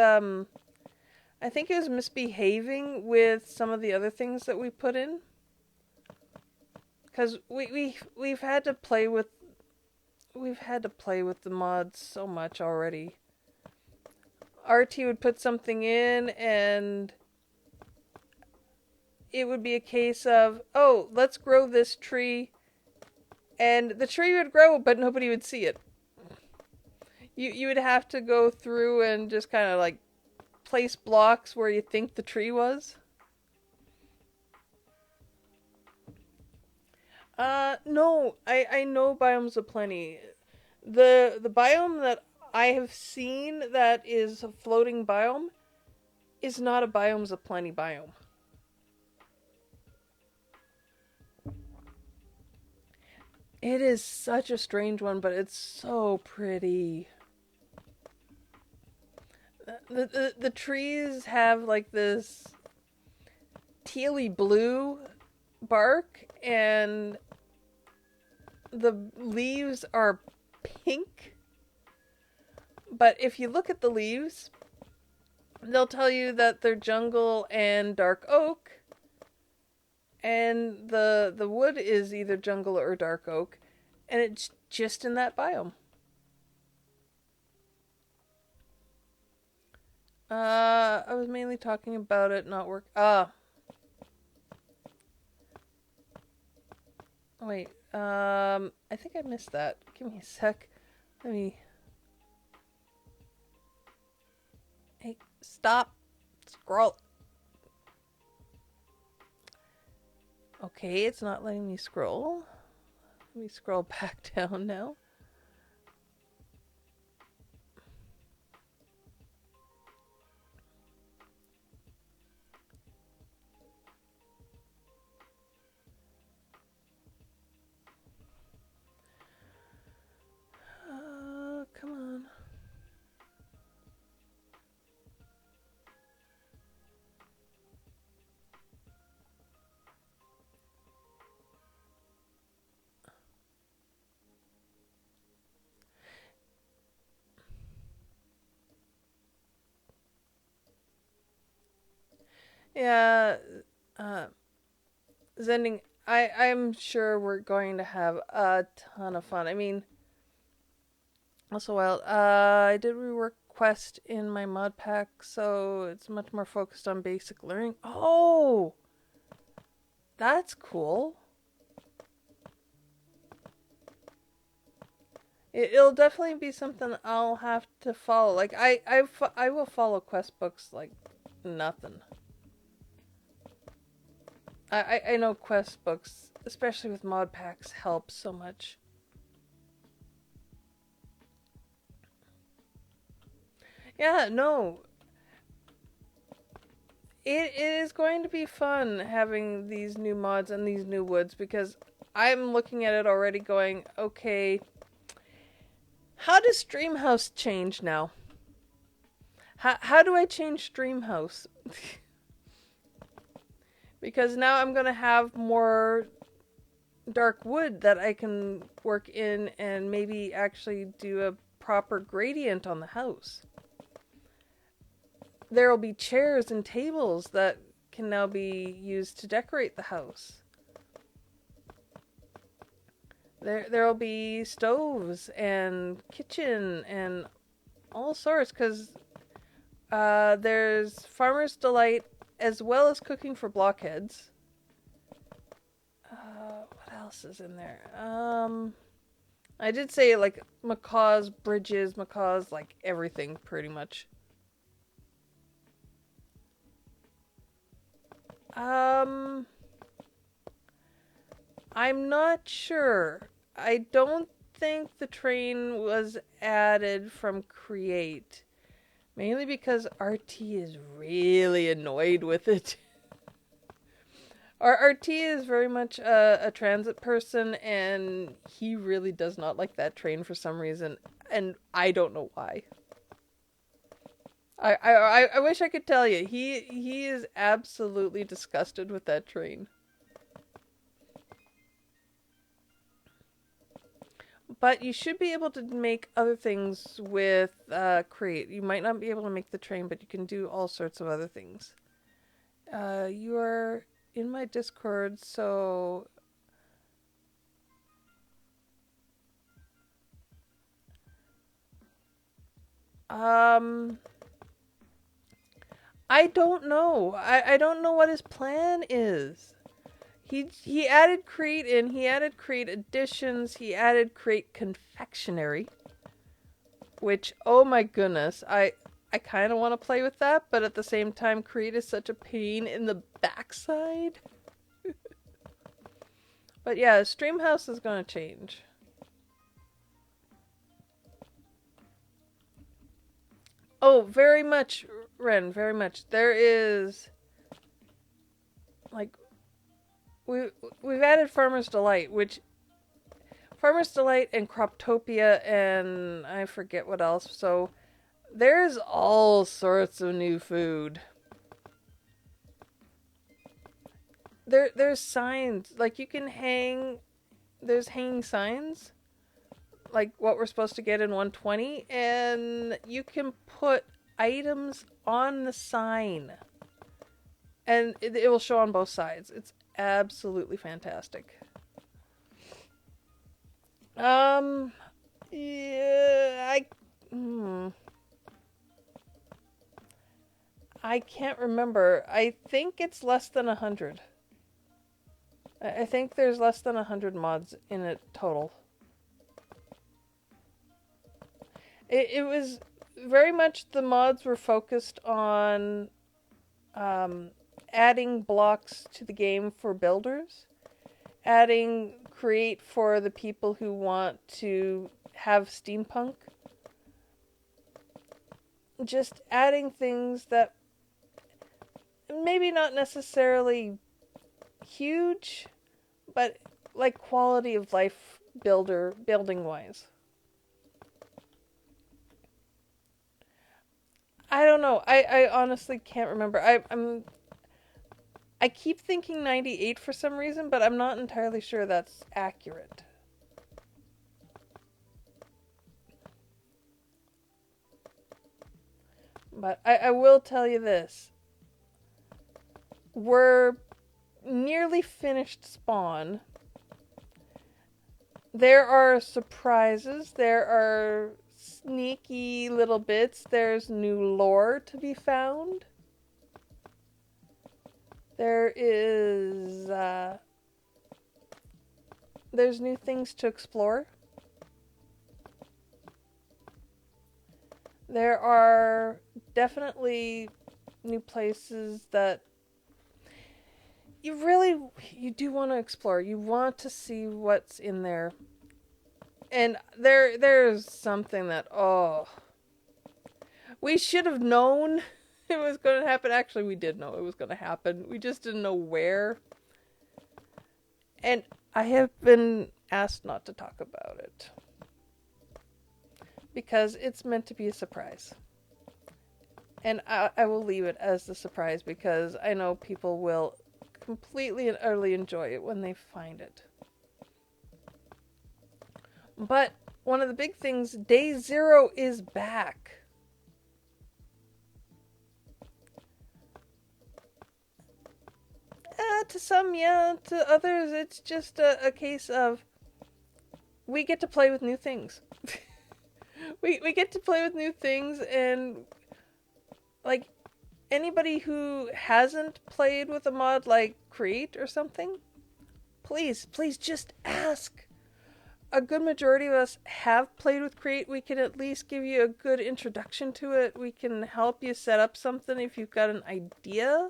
Speaker 1: misbehaving with some of the other things that we put in. Because we've had to play with the mods so much already. RT would put something in and it would be a case of, oh, let's grow this tree. And the tree would grow, but nobody would see it. You would have to go through and just kind of like place blocks where you think the tree was. No, I know Biomes of Plenty. The biome that I have seen that is a floating biome is not a Biomes of Plenty biome. It is such a strange one, but it's so pretty. The trees have like this tealy blue bark and the leaves are pink. But if you look at the leaves, they'll tell you that they're jungle and dark oak. And the wood is either jungle or dark oak. And it's just in that biome. I was mainly talking about it not work. Wait. I think I missed that. Give me a sec. Let me. Hey, stop. scroll. Okay, it's not letting me scroll. Let me scroll back down now. Come on. Yeah, uh, Zending, I'm sure we're going to have a ton of fun. I mean, also, well, I did rework Quest in my mod pack, so it's much more focused on basic learning. Oh, that's cool. It'll definitely be something I'll have to follow. Like I will follow quest books like nothing. I know quest books, especially with mod packs, help so much. Yeah, no, it is going to be fun having these new mods and these new woods because I'm looking at it already, going, okay, how does Streamhouse change now? How do I change Streamhouse? Because now I'm gonna have more dark wood that I can work in and maybe actually do a proper gradient on the house. There will be chairs and tables that can now be used to decorate the house. There'll be stoves and kitchen and all sorts because there's Farmer's Delight as well as cooking for blockheads. What else is in there? I did say like Macaw's bridges, Macaw's like everything pretty much. I'm not sure. I don't think the train was added from Create. Mainly because RT is really annoyed with it. RT is very much a transit person, and he really does not like that train for some reason, and I don't know why. I wish I could tell you. He is absolutely disgusted with that train. But you should be able to make other things with Create. You might not be able to make the train, but you can do all sorts of other things. You are in my Discord, so I don't know. I don't know what his plan is. He added Create in, he added Create additions, he added Create confectionery, which, oh my goodness, I kind of want to play with that, but at the same time, Create is such a pain in the backside. But yeah, Streamhouse is going to change. Oh, very much, Ren, very much. There is, like, we've added Farmer's Delight, which Farmer's Delight and Croptopia and I forget what else. So there's all sorts of new food. There's signs, like you can hang. There's hanging signs, like what we're supposed to get in 120, and you can put items on the sign, and it will show on both sides. It's absolutely fantastic. Yeah, I can't remember. I think it's less than 100. I think there's less than 100 mods in it total. It was very much, the mods were focused on um, adding blocks to the game for builders, adding create for the people who want to have steampunk, just adding things that maybe not necessarily huge, but like quality of life building wise. I don't know. I honestly can't remember. I keep thinking 98 for some reason, but I'm not entirely sure that's accurate. But I will tell you this. We're nearly finished Spawn. There are surprises. There are sneaky little bits. There's new lore to be found. There is, there's new things to explore. There are definitely new places that you do want to explore. You want to see what's in there. And there's something that, we should have known it was going to happen. Actually, we did know it was going to happen. We just didn't know where. And I have been asked not to talk about it. Because it's meant to be a surprise. And I will leave it as the surprise because I know people will completely and utterly enjoy it when they find it. But one of the big things, Day Zero is back. To some, yeah. To others, it's just a case of we get to play with new things. we get to play with new things, and like anybody who hasn't played with a mod like Create or something, please just ask. A good majority of us have played with Create. We can at least give you a good introduction to it. We can help you set up something if you've got an idea.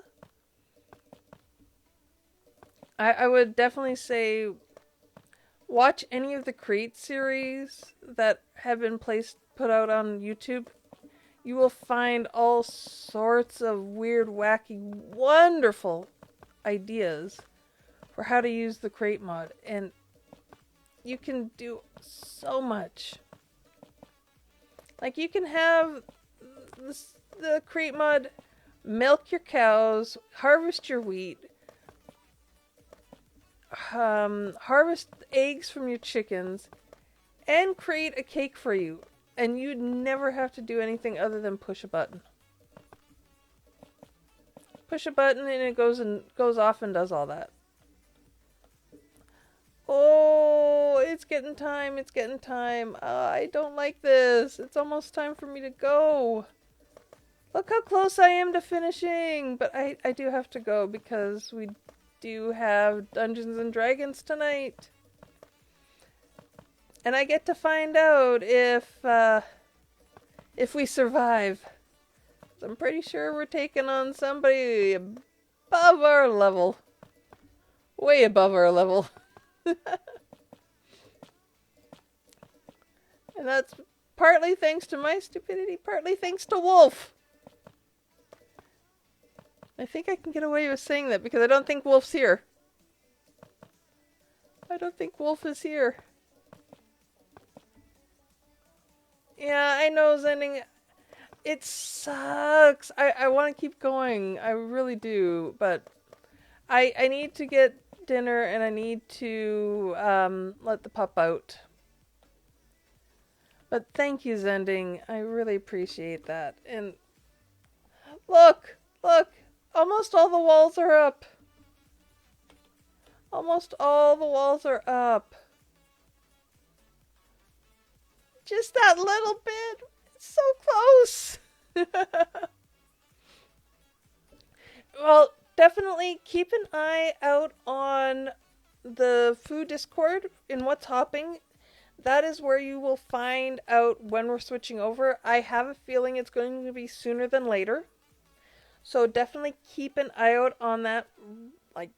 Speaker 1: I would definitely say watch any of the Create series that have been put out on YouTube. You will find all sorts of weird, wacky, wonderful ideas for how to use the Create mod. And you can do so much. Like you can have the Create mod milk your cows, harvest your wheat, harvest eggs from your chickens, and create a cake for you. And you'd never have to do anything other than push a button. Push a button and it goes off and does all that. Oh, it's getting time. I don't like this. It's almost time for me to go. Look how close I am to finishing. But I do have to go because we do have Dungeons and Dragons tonight. And I get to find out if we survive. I'm pretty sure we're taking on somebody above our level. Way above our level. And that's partly thanks to my stupidity, partly thanks to Wolf. I think I can get away with saying that because I don't think Wolf's here. I don't think Wolf is here. Yeah, I know, Zending. It sucks. I want to keep going. I really do. But I need to get dinner and I need to let the pup out. But thank you, Zending. I really appreciate that. And look. Almost all the walls are up. Almost all the walls are up. Just that little bit. It's so close. Well, definitely keep an eye out on the food Discord in What's Hopping. That is where you will find out when we're switching over. I have a feeling it's going to be sooner than later. So definitely keep an eye out on that, like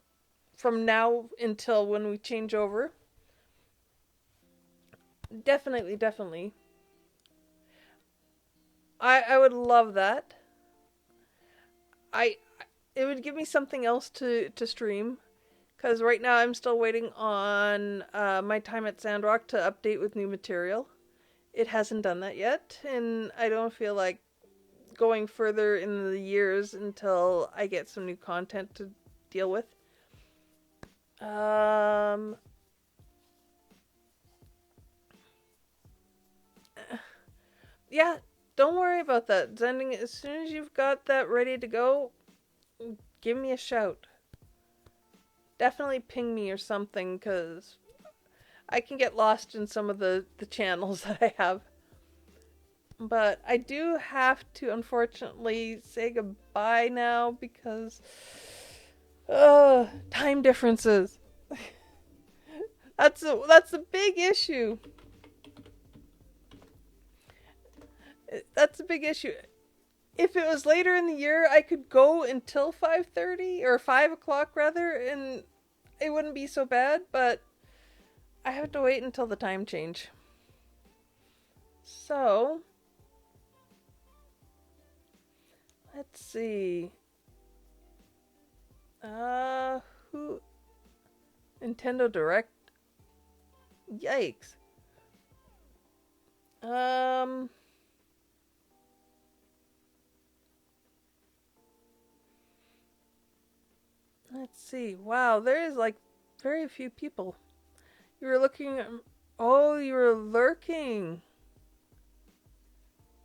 Speaker 1: from now until when we change over. Definitely, definitely. I would love that. I it would give me something else to stream because right now I'm still waiting on my time at Sandrock to update with new material. It hasn't done that yet, and I don't feel like going further in the years until I get some new content to deal with. Um, yeah, don't worry about that. Sending as soon as you've got that ready to go, give me a shout. Definitely ping me or something because I can get lost in some of the channels that I have. But I do have to unfortunately say goodbye now because time differences. That's a big issue. That's a big issue. If it was later in the year, I could go until 5:30 or 5 o'clock rather, and it wouldn't be so bad. But I have to wait until the time change. So let's see. Who? Nintendo Direct. Yikes. Um. Let's see. Wow, there is like very few people. You were looking. Oh, you were lurking.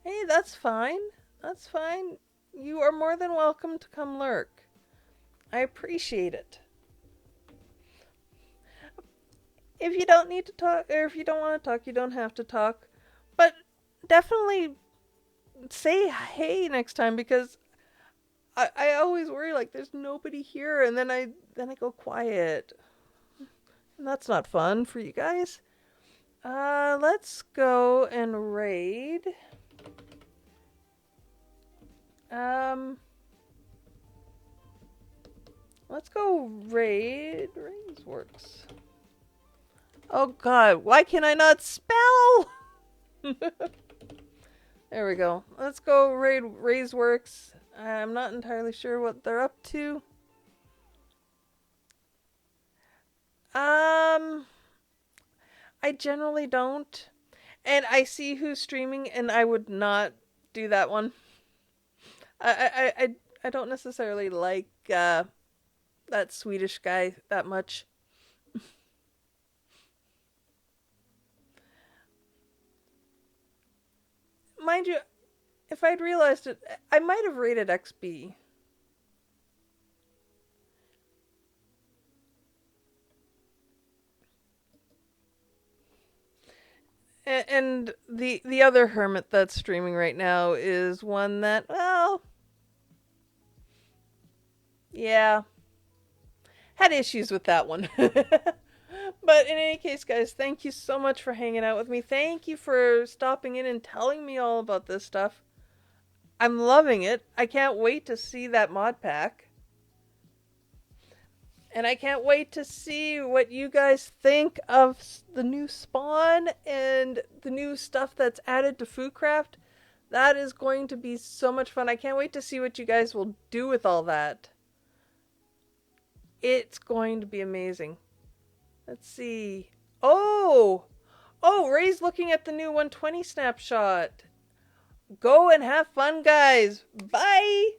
Speaker 1: Hey, that's fine. That's fine. You are more than welcome to come lurk. I appreciate it. If you don't need to talk, or if you don't want to talk, you don't have to talk. But definitely say hey next time because I always worry like there's nobody here and then I go quiet. And that's not fun for you guys. Let's go and raid. Um, let's go raid Rainsworks. Oh god, why can I not spell? There we go. Let's go raid Raiseworks. I'm not entirely sure what they're up to. I generally don't. And I see who's streaming and I would not do that one. I don't necessarily like that Swedish guy that much. Mind you, if I'd realized it, I might have rated XB. And the other hermit that's streaming right now is one that, well, yeah, had issues with that one. But in any case, guys, thank you so much for hanging out with me. Thank you for stopping in and telling me all about this stuff. I'm loving it. I can't wait to see that mod pack. And I can't wait to see what you guys think of the new spawn and the new stuff that's added to Foodcraft. That is going to be so much fun. I can't wait to see what you guys will do with all that. It's going to be amazing. Let's see. Oh! Oh, Ray's looking at the new 120 snapshot. Go and have fun, guys. Bye!